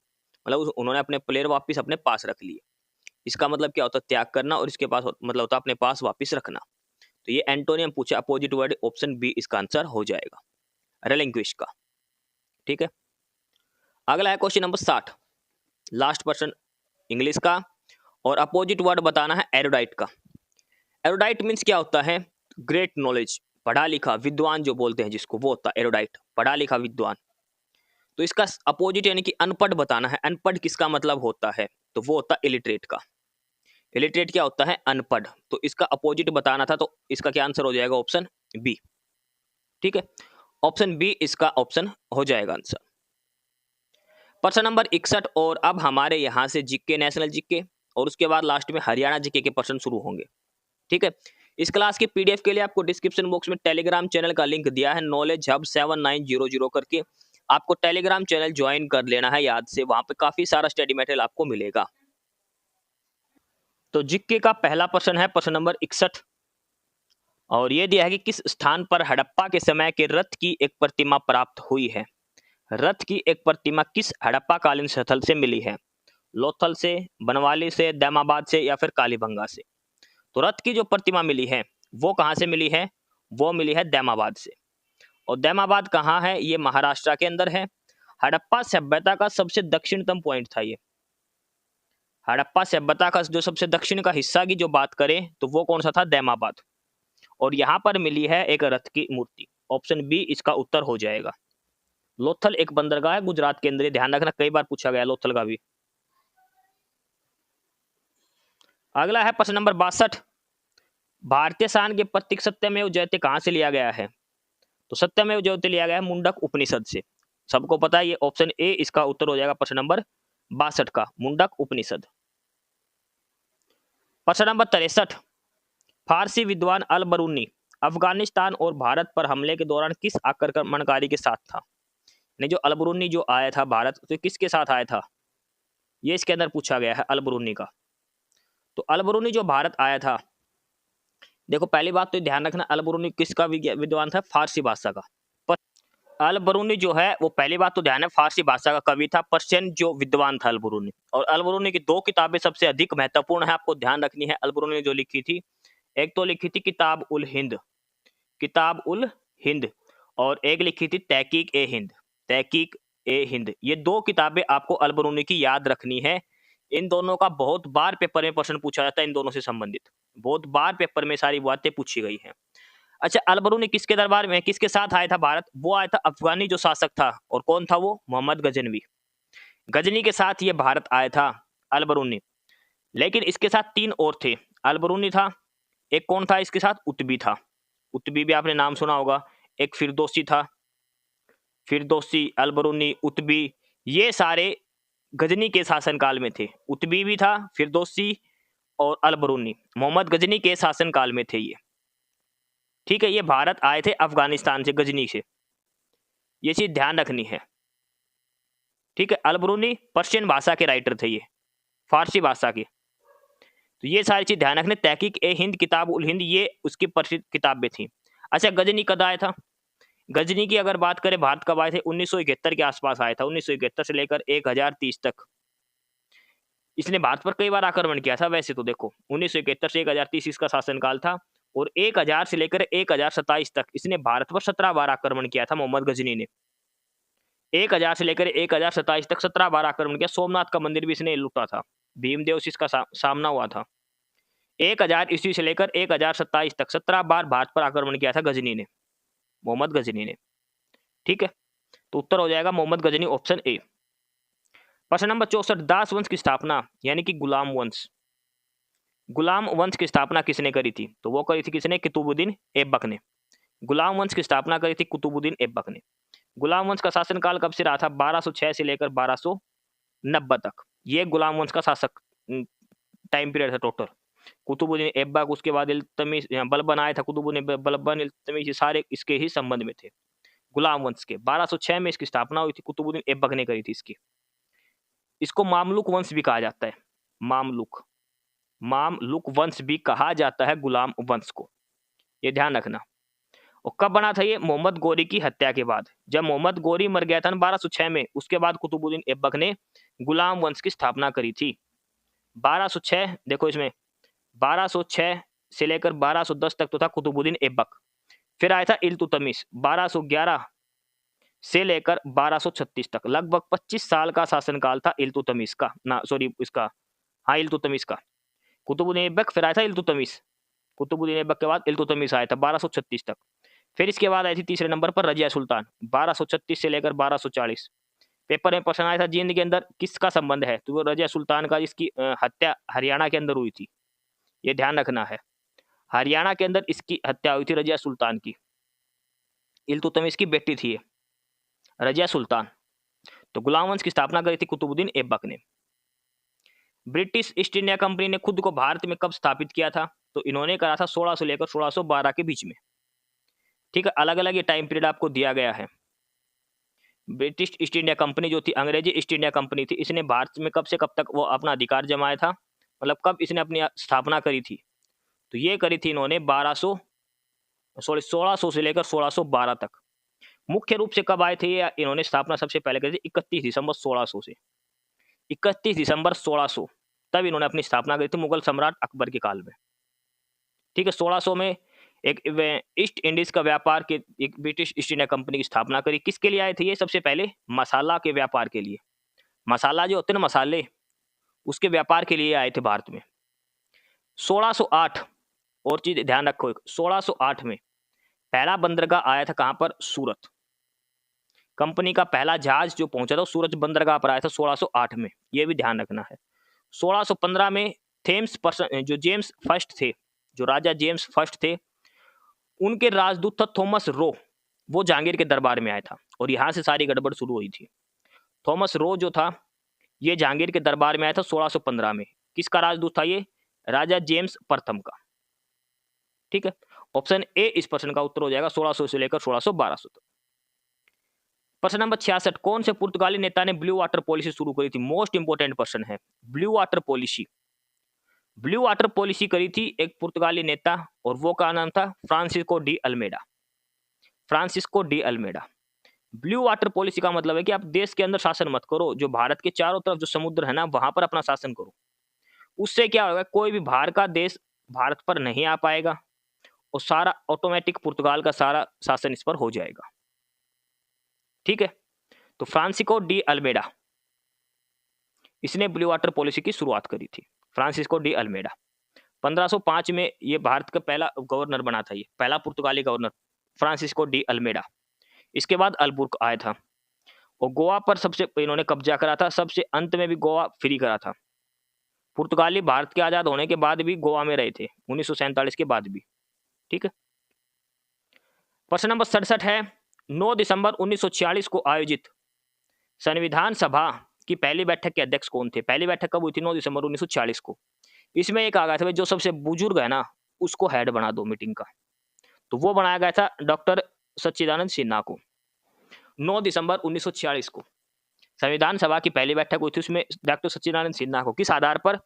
Speaker 2: मतलब उन्होंने अपने प्लेयर वापस अपने पास रख लिए, इसका मतलब क्या होता है त्याग करना, और इसके पास मतलब होता है अपने पास वापस रखना। तो ये एंटोनियम पूछा, अपोजिट वर्ड, ऑप्शन बी इसका आंसर हो जाएगा, रेलिंक्विश का। ठीक है, अगला है question number 60, last person English का, और अपोजिट वर्ड बताना है एरोडाइट का। एरोडाइट मीन्स क्या होता है, ग्रेट नॉलेज, पढ़ा लिखा विद्वान जो बोलते हैं जिसको, वो होता है एरोडाइट, पढ़ा लिखा विद्वान। तो इसका अपोजिट यानी कि अनपढ़ बताना है, अनपढ़ किसका मतलब होता है, तो वो होता है इलिटरेट का। इलिटरेट क्या होता है, अनपढ़, तो इसका अपोजिट बताना था, तो इसका क्या आंसर हो जाएगा, ऑप्शन बी। ठीक है, ऑप्शन बी इसका ऑप्शन हो जाएगा आंसर। प्रश्न नंबर 61, और अब हमारे यहाँ से जीके, नेशनल जीके, और उसके बाद लास्ट में हरियाणा जीके के प्रश्न शुरू होंगे। ठीक है, इस क्लास के पीडीएफ के लिए आपको डिस्क्रिप्शन बॉक्स में टेलीग्राम चैनल का लिंक दिया है, नॉलेज हब 7900 करके, आपको टेलीग्राम चैनल ज्वाइन कर लेना है याद से, वहां पे काफी सारा स्टडी मटेरियल आपको मिलेगा। तो जीके का पहला प्रश्न है प्रश्न नंबर 61, और ये दिया है कि किस स्थान पर हड़प्पा के समय के रथ की एक प्रतिमा प्राप्त हुई है। रथ की एक प्रतिमा किस हड़प्पा कालीन स्थल से मिली है, लोथल से, बनवाली से, दैमाबाद से, या फिर कालीबंगा से। तो रथ की जो प्रतिमा मिली है वो कहाँ से मिली है, वो मिली है दैमाबाद से, और दैमाबाद कहाँ है, ये महाराष्ट्र के अंदर है। हड़प्पा सभ्यता का सबसे दक्षिणतम पॉइंट था ये, हड़प्पा सभ्यता का जो सबसे दक्षिण का हिस्सा की जो बात करें तो वो कौन सा था, दैमाबाद, और यहाँ पर मिली है एक रथ की मूर्ति, ऑप्शन बी इसका उत्तर हो जाएगा। लोथल एक बंदरगाह है गुजरात के अंदर, ध्यान रखना कई बार पूछा गया लोथल का भी। अगला है प्रश्न नंबर 62, भारतीय शान के प्रतीक सत्यमेव जयते कहां से लिया गया है, तो सत्यमेव जयते लिया गया है मुंडक उपनिषद से, सबको पता है ये, ऑप्शन ए इसका उत्तर हो जाएगा प्रश्न नंबर 62 का, मुंडक उपनिषद। प्रश्न नंबर 63, फारसी विद्वान अल बरूनी अफगानिस्तान और भारत पर हमले के दौरान किस आक्रमणकारी के साथ था? यानी जो अल-बरूनी जो आया था भारत, तो किसके साथ आया था? ये इसके अंदर पूछा गया है अल-बरूनी का। तो अल-बरूनी जो भारत आया था, देखो पहली बात तो ध्यान रखना, अल-बरूनी किसका विद्वान था? फारसी भाषा का। अल-बरूनी जो है वो पहली बात तो ध्यान है फारसी भाषा का कवि था, पर्शियन जो विद्वान था अल-बरूनी। और अल-बरूनी की 2 किताबें सबसे अधिक महत्वपूर्ण है, आपको ध्यान रखनी है अल-बरूनी ने जो लिखी थी। एक तो लिखी थी किताब उल हिंद, किताब उल हिंद, और एक लिखी थी तहकीक ए हिंद, तहकीक ए हिंद। ये 2 किताबें आपको अल-बरूनी की याद रखनी है। इन दोनों का बहुत बार पेपर में प्रश्न पूछा जाता है, इन दोनों से संबंधित बहुत बार पेपर में सारी बातें पूछी गई हैं। अच्छा, अल-बरूनी किसके दरबार में, किसके साथ आया था भारत? वो आया था अफगानी जो शासक था, और कौन था वो? मोहम्मद गजनवी। गजनी के साथ ये भारत आया था अल-बरूनी। लेकिन इसके साथ 3 और थे। अल-बरूनी था, एक कौन था इसके साथ? उतबी था। उतबी भी आपने नाम सुना होगा। एक फिरदौसी था, फिरदौसी, अल-बरूनी, उतबी, ये सारे गजनी के शासनकाल में थे। उतबी भी था, फिरदौसी और अल-बरूनी मोहम्मद गजनी के शासनकाल में थे ये। ठीक है, ये भारत आए थे अफगानिस्तान से, गजनी से, ये चीज ध्यान रखनी है। ठीक है, अल-बरूनी पर्शियन भाषा के राइटर थे, ये फारसी भाषा के। तो ये सारी चीज ध्यान रखने। तहकीक ए हिंद, किताब उल हिंद, ये उसकी प्रसिद्ध किताबें थी। अच्छा, गजनी कब आया था? गजनी की अगर बात करें भारत कब आए थे? 1971 के आसपास आया था। 1971 से लेकर 1030 तक इसने भारत पर कई बार आक्रमण किया था। वैसे तो देखो 1971 से 1030 इसका शासनकाल था, और 1000 से लेकर 1027 तक इसने भारत पर 17 बार आक्रमण किया था मोहम्मद गजनी ने। 1000 से लेकर 1027 तक 17 बार आक्रमण किया। सोमनाथ का मंदिर भी इसने लूटा था, भीमदेव से इसका सामना हुआ था। 1000 ईस्वी से लेकर 1027 तक 17 बार भारत पर आक्रमण किया था गजनी ने, मोहम्मद गजनी ने। ठीक है, तो उत्तर हो जाएगा मोहम्मद गजनी, ऑप्शन ए। प्रश्न नंबर 64, दास वंश की स्थापना यानी कि गुलाम वंश, गुलाम वंश की स्थापना किसने करी थी? तो वो करी थी किसने? कुतुबुद्दीन ऐबक ने। गुलाम वंश की स्थापना करी थी कुतुबुद्दीन ऐबक ने। गुलाम वंश का शासनकाल कब से रहा था? 1206 से लेकर 1290 तक। ये गुलाम वंश का शासक टाइम पीरियड था टोटल। कुतुबुद्दीन ऐबक, उसके बाद इल्तुतमिश, बलबन आया था, कुतुबुद्दीन बलबन, इल्तुतमिश, ये सारे इसके ही संबंध में थे गुलाम वंश के। 1206 में इसकी स्थापना हुई थी, कुतुबुद्दीन ऐबक ने करी थी इसकी। इसको मामलुक वंश भी कहा जाता है, मामलुक, मामलुक वंश भी कहा जाता है गुलाम वंश को, ये ध्यान रखना। और कब बना था ये? मोहम्मद गोरी की हत्या के बाद। जब मोहम्मद गोरी मर गया था ना 1206 में, उसके बाद कुतुबुद्दीन ऐबक ने गुलाम वंश की स्थापना करी थी। 1206, देखो इसमें 1206 से लेकर 1210 तक तो था कुतुबुद्दीन ऐबक। फिर आया था इल्तुतमिश 1211 से लेकर 1236 तक, लगभग 25 साल का शासनकाल था इल्तुतमिश का, ना सॉरी इसका, हाँ इल्तुतमिश का। कुतुबुद्दीन ऐबक, फिर आया था इल्तुतमिश, कुतुबुद्दीन ऐबक के बाद इल्तुतमिश आया था 1236 तक। फिर इसके बाद आई थी तीसरे नंबर पर रजिया सुल्तान, 1236 से लेकर 1240। पेपर में प्रश्न आया था जींद के अंदर किसका संबंध है? तो वो रजिया सुल्तान का, जिसकी हत्या हरियाणा के अंदर हुई थी, ये ध्यान रखना है। हरियाणा के अंदर इसकी हत्या हुई थी रजिया सुल्तान की। इल्तुतमिश की बेटी थी ये रजिया सुल्तान। तो गुलाम वंश की स्थापना करी थी कुतुबुद्दीन ऐबक ने। ब्रिटिश ईस्ट इंडिया कंपनी ने खुद को भारत में कब स्थापित किया था? तो इन्होंने करा था 1600 से लेकर 1612 के बीच में। ठीक है, अलग अलग ये टाइम पीरियड आपको दिया गया है। ब्रिटिश ईस्ट इंडिया कंपनी जो थी, अंग्रेजी ईस्ट इंडिया कंपनी थी, इसने भारत में कब से कब तक वो अपना अधिकार जमाया था, मतलब कब इसने अपनी स्थापना करी थी? तो ये करी थी इन्होंने 1600 से लेकर 1612 तक। मुख्य रूप से कब आए थे ये? इन्होंने स्थापना सबसे पहले करी थी 31 दिसंबर 1600 से, 31 दिसंबर 1600 तब इन्होंने अपनी स्थापना करी थी मुगल सम्राट अकबर के काल में। ठीक है, 1600 में एक ईस्ट इंडीज का व्यापार के एक ब्रिटिश ईस्ट इंडिया कंपनी की स्थापना करी। किसके लिए आए थे ये? सबसे पहले मसाला के व्यापार के लिए, मसाला जो होते हैं ना मसाले, उसके व्यापार के लिए आए थे भारत में। 1608 और चीज ध्यान रखो, 1608 में पहला बंदरगाह आया था कहां पर? सूरत। कंपनी का पहला जहाज जो पहुंचा था सूरत बंदरगाह पर आया था 1608 में, ये भी ध्यान रखना है। 1615 में थेम्स पर्सन जो जेम्स फर्स्ट थे, जो राजा जेम्स फर्स्ट थे, उनके राजदूत था थॉमस रो, वो जहांगीर के दरबार में आया था, और यहां से सारी गड़बड़ शुरू हुई थी। थॉमस रो जो था ये जहांगीर के दरबार में आया था 1615 में। किसका राजदूत था ये? राजा जेम्स प्रथम का। ठीक है, ऑप्शन ए इस प्रश्न का उत्तर हो जाएगा 1600 से लेकर 1600-1200 तक। प्रश्न नंबर 66, कौन से पुर्तगाली नेता ने ब्लू वाटर पॉलिसी शुरू करी थी? मोस्ट इंपोर्टेंट प्रश्न है। Blue water policy, blue water policy करी थी एक पुर्तगाली नेता, और वो का नाम था Francisco de Almeida. Francisco de Almeida. Blue water policy का मतलब है कि आप देश के अंदर शासन मत करो, जो भारत के चारों तरफ जो समुद्र है ना, वहां पर अपना शासन करो। उससे क्या होगा, कोई भी बाहर का देश भारत पर नहीं आ पाएगा, और सारा ऑटोमेटिक पुर्तगाल का सारा शासन इस पर हो जाएगा। ठीक है, तो फ्रांसिस्को डी अल्मेडा, इसने ब्लू वाटर पॉलिसी की शुरुआत करी थी। फ्रांसिस्को डी अल्मेडा 1505 में ये भारत का पहला गवर्नर बना था, ये पहला पुर्तगाली गवर्नर फ्रांसिस्को डी अल्मेडा। इसके बाद अल्बुर्क आया था, और गोवा पर सबसे इन्होंने कब्जा करा था, सबसे अंत में भी गोवा फ्री करा था। पुर्तगाली भारत के आजाद होने के बाद भी गोवा में रहे थे, 1947 के बाद भी। ठीक है, प्रश्न नंबर 67 है, 9 दिसंबर 1946 को आयोजित संविधान सभा की पहली बैठक के अध्यक्ष कौन थे? पहली बैठक कब हुई थी? 9 दिसंबर 1946 को। इसमें एक आ गया था भाई, जो सबसे बुजुर्ग है ना उसको हेड बना दो मीटिंग का, तो वो बनाया गया था डॉक्टर सच्चिदानंद सिन्हा को। 9 दिसंबर 1946 को संविधान सभा की पहली बैठक हुई थी, उसमें डॉक्टर सच्चिदानंद सिन्हा को किस आधार पर?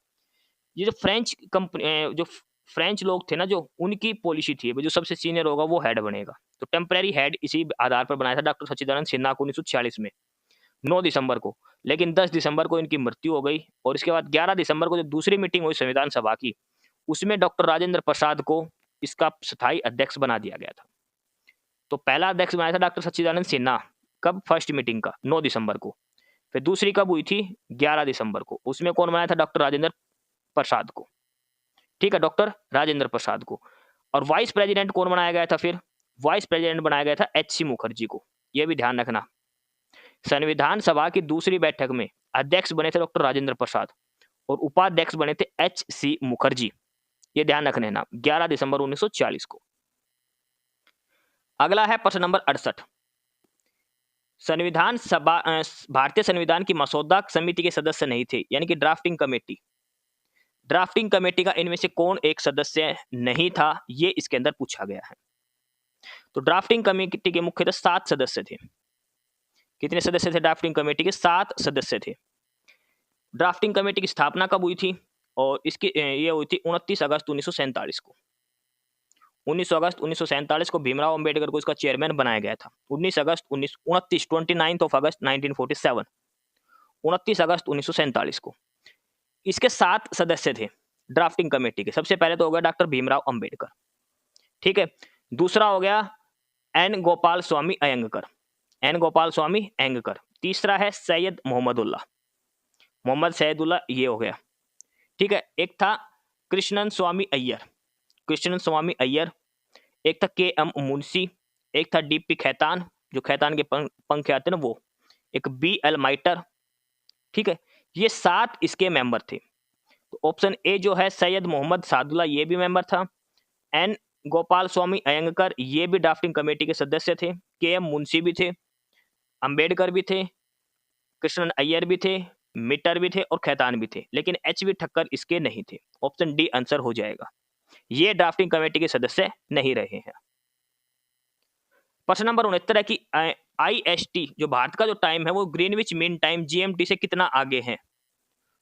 Speaker 2: ये जो फ्रेंच कंपनी, जो फ्रेंच लोग थे ना, जो उनकी पॉलिसी थी, जो सबसे सीनियर होगा वो हेड बनेगा, तो टेम्परेरी हेड इसी आधार पर बनाया था डॉक्टर सच्चिदानंद सिन्हा को 1946 में 9 दिसंबर को। लेकिन 10 दिसंबर को इनकी मृत्यु हो गई, और इसके बाद 11 दिसंबर को जो दूसरी मीटिंग हुई संविधान सभा की, उसमें डॉक्टर राजेंद्र प्रसाद को इसका स्थायी अध्यक्ष बना दिया गया था। तो पहला अध्यक्ष बनाया था डॉक्टर सच्चिदानंद सिन्हा, कब? फर्स्ट मीटिंग का 9 दिसंबर को। फिर दूसरी कब हुई थी? 11 दिसंबर को। उसमें कौन बनाया था? डॉक्टर राजेंद्र प्रसाद को। ठीक है, डॉक्टर राजेंद्र प्रसाद को। और वाइस प्रेसिडेंट कौन बनाया गया था? फिर वाइस प्रेसिडेंट बनाया गया था एच सी मुखर्जी को। यह भी ध्यान रखना, संविधान सभा की दूसरी बैठक में अध्यक्ष बने थे डॉक्टर राजेंद्र प्रसाद, और उपाध्यक्ष बने थे एच सी मुखर्जी। ये ध्यान रखने ना, 11 दिसंबर 1940 को। अगला है प्रश्न नंबर 68, संविधान सभा भारतीय संविधान की मसौदा समिति के सदस्य नहीं थे, यानी कि ड्राफ्टिंग कमेटी। ड्राफ्टिंग कमेटी का इनमें से कौन एक सदस्य नहीं था, ये इसके अंदर पूछा गया है। तो ड्राफ्टिंग कमेटी के मुख्यतः 7 सदस्य थे। कितने सदस्य थे ड्राफ्टिंग कमेटी के? 7 सदस्य थे। ड्राफ्टिंग कमेटी की स्थापना कब हुई थी? और इसकी ये हुई थी 29 अगस्त 1947 को। 19 अगस्त 1947 को भीमराव अंबेडकर को इसका चेयरमैन बनाया गया था। 29 अगस्त 29 ऑफ अगस्त 1947, 29 अगस्त 1947 को। इसके 7 सदस्य थे ड्राफ्टिंग कमेटी के। सबसे पहले तो हो गया डॉक्टर भीमराव अंबेडकर, ठीक है। दूसरा हो गया एन गोपाल स्वामी अयंगकर, एन गोपाल स्वामी अयंगकर। तीसरा है सैयद मोहम्मदुल्लाह, मोहम्मद सैयदुल्लाह, ये हो गया, ठीक है। एक था कृष्णन स्वामी अय्यर, कृष्णन स्वामी अय्यर। एक था के एम मुंशी, एक था डीपी खैतान, जो खैतान के पंख आते ना वो, एक बी एल माइटर, ठीक है। ये 7 इसके मेंबर थे। तो ऑप्शन ए जो है सैयद मोहम्मद सादुल्ला, ये भी मेंबर था। एन गोपाल स्वामी अयंगकर, ये भी ड्राफ्टिंग कमेटी के सदस्य थे। के एम मुंशी भी थे, अंबेडकर भी थे, कृष्णन अय्यर भी थे, मिटर भी थे और खैतान भी थे। लेकिन एच वी ठक्कर इसके नहीं थे। ऑप्शन डी आंसर हो जाएगा, ये ड्राफ्टिंग कमेटी के सदस्य नहीं रहे हैं। प्रश्न नंबर 69 है कि IST जो भारत का जो टाइम है वो ग्रीनविच मीन टाइम GMT से कितना आगे है?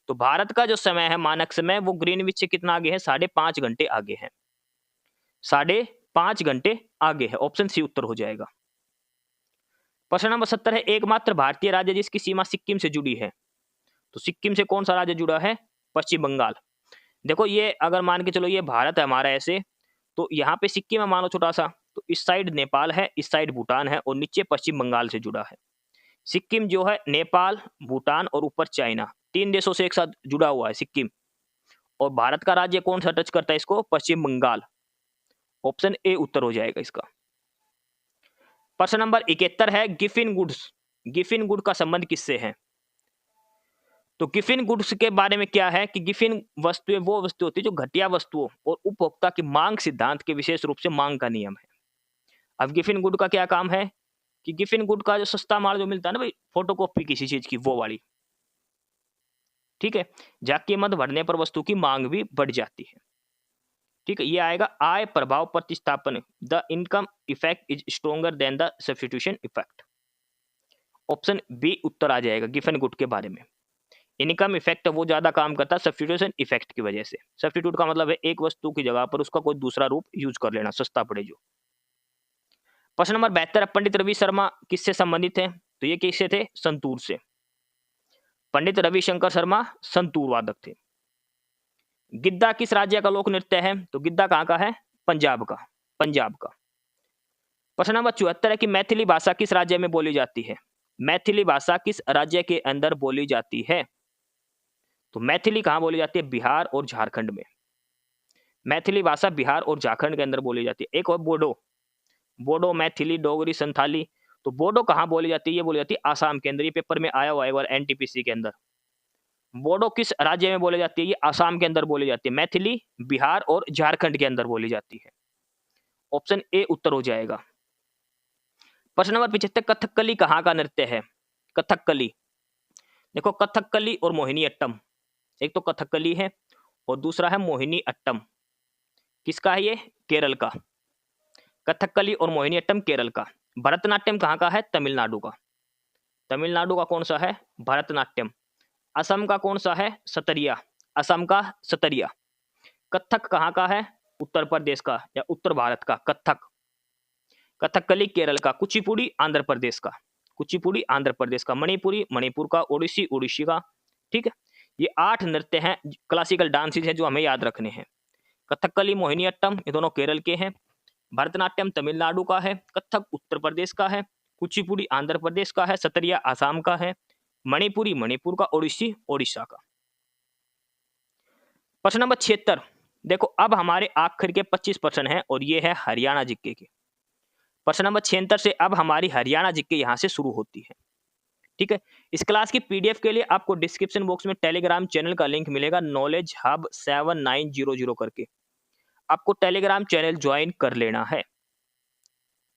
Speaker 2: तो भारत का जो समय है मानक समय, वो ग्रीनविच से कितना आगे है? 5.5 घंटे आगे है, 5.5 घंटे आगे है। ऑप्शन सी उत्तर हो जाएगा। प्रश्न नंबर 70 है, एकमात्र भारतीय राज्य जिसकी सीमा सिक्किम से जुड़ी है। तो सिक्किम से कौन सा राज्य जुड़ा है? पश्चिम बंगाल। देखो ये अगर मान के चलो ये भारत है हमारा ऐसे, तो यहाँ पे सिक्किम है मानो छोटा सा, तो इस साइड नेपाल है, इस साइड भूटान है, और नीचे पश्चिम बंगाल से जुड़ा है। सिक्किम जो है नेपाल, भूटान और ऊपर चाइना, 3 देशों से एक साथ जुड़ा हुआ है सिक्किम। और भारत का राज्य कौन सा टच करता है इसको? पश्चिम बंगाल। ऑप्शन ए उत्तर हो जाएगा इसका। प्रश्न नंबर 71 है, गिफिन गुड्स, गिफिन गुड का संबंध किससे है? तो गिफिन गुड्स के बारे में क्या है कि गिफिन वस्तुएं वो वस्तु होती है जो घटिया वस्तुओं और उपभोक्ता की मांग सिद्धांत के विशेष रूप से मांग का नियम है। अब गिफिन गुड का क्या काम है कि गिफिन गुड का जो सस्ता माल जो मिलता है ना भाई, फोटोकॉपी किसी चीज की, वो वाली, ठीक है, जहाँ कीमत बढ़ने पर वस्तु की मांग भी बढ़ जाती है। ठीक है, ये आएगा आय प्रभाव प्रतिस्थापन, the income effect is stronger than the substitution effect. Option B उत्तर आ जाएगा गिफन गुड के बारे में। इनकम इफेक्ट वो ज्यादा काम करता है सब्स्टिट्यूशन इफेक्ट की वजह से। सब्स्टिट्यूट का मतलब है एक वस्तु की जगह पर उसका कोई दूसरा रूप यूज कर लेना, सस्ता पड़े जो। प्रश्न नंबर 72, पंडित रवि शर्मा किससे संबंधित है? तो ये किससे थे? संतूर से। पंडित रविशंकर शर्मा संतूर वादक थे। गिद्दा किस राज्य का लोक नृत्य है? तो गिद्दा कहाँ का है? पंजाब का। पंजाब का। प्रश्न नंबर 74 है कि मैथिली भाषा किस राज्य में बोली जाती है? मैथिली भाषा किस राज्य के अंदर बोली जाती है? तो मैथिली कहाँ बोली जाती है? बिहार और झारखंड में। मैथिली भाषा बिहार और झारखंड के अंदर बोली जाती है। एक और बोडो, बोडो, मैथिली, डोगरी, संथाली। तो बोडो कहाँ बोली जाती है? ये बोली जाती है आसाम के अंदर। ये पेपर में आया हुआ है एक बार एनटीपीसी के अंदर। बोडो किस राज्य में बोली जाती है? ये आसाम के अंदर बोली जाती है। मैथिली बिहार और झारखंड के अंदर बोली जाती है। ऑप्शन ए उत्तर हो जाएगा। प्रश्न नंबर 75, कथकली कहाँ का नृत्य है? कथकली, देखो कथकली और मोहिनी अट्टम, एक तो कथकली है और दूसरा है मोहिनी अट्टम। किसका है ये? केरल का। कथकली और मोहिनी अट्टम केरल का। भरतनाट्यम कहाँ का है? तमिलनाडु का। तमिलनाडु का कौन सा है? भरतनाट्यम। असम का कौन सा है? सतरिया, असम का सतरिया। कथक कहाँ का है? उत्तर प्रदेश का या उत्तर भारत का कथक। कथकली केरल का। कुचिपुड़ी आंध्र प्रदेश का। कुचिपुड़ी आंध्र प्रदेश का। मणिपुरी मणिपुर का। ओडिसी ओडिशी का। ठीक है, ये 8 नृत्य हैं, क्लासिकल डांसेज हैं जो हमें याद रखने हैं। कथकली मोहिनी अट्टम ये दोनों केरल के हैं। भरतनाट्यम तमिलनाडु का है। कथक उत्तर प्रदेश का है। कुचिपुड़ी आंध्र प्रदेश का है। सतरिया आसाम का है। मणिपुरी मणिपुर का। ओडिसी ओडिशा का। प्रश्न नंबर 76, देखो अब हमारे आखिर के 25 प्रश्न हैं और ये है हरियाणा जीके के। प्रश्न नंबर 76 से अब हमारी हरियाणा जीके यहां से शुरू होती है। ठीक है, इस क्लास की पीडीएफ के लिए आपको डिस्क्रिप्शन बॉक्स में टेलीग्राम चैनल का लिंक मिलेगा, नॉलेज हब 7900 करके। आपको टेलीग्राम चैनल ज्वाइन कर लेना है।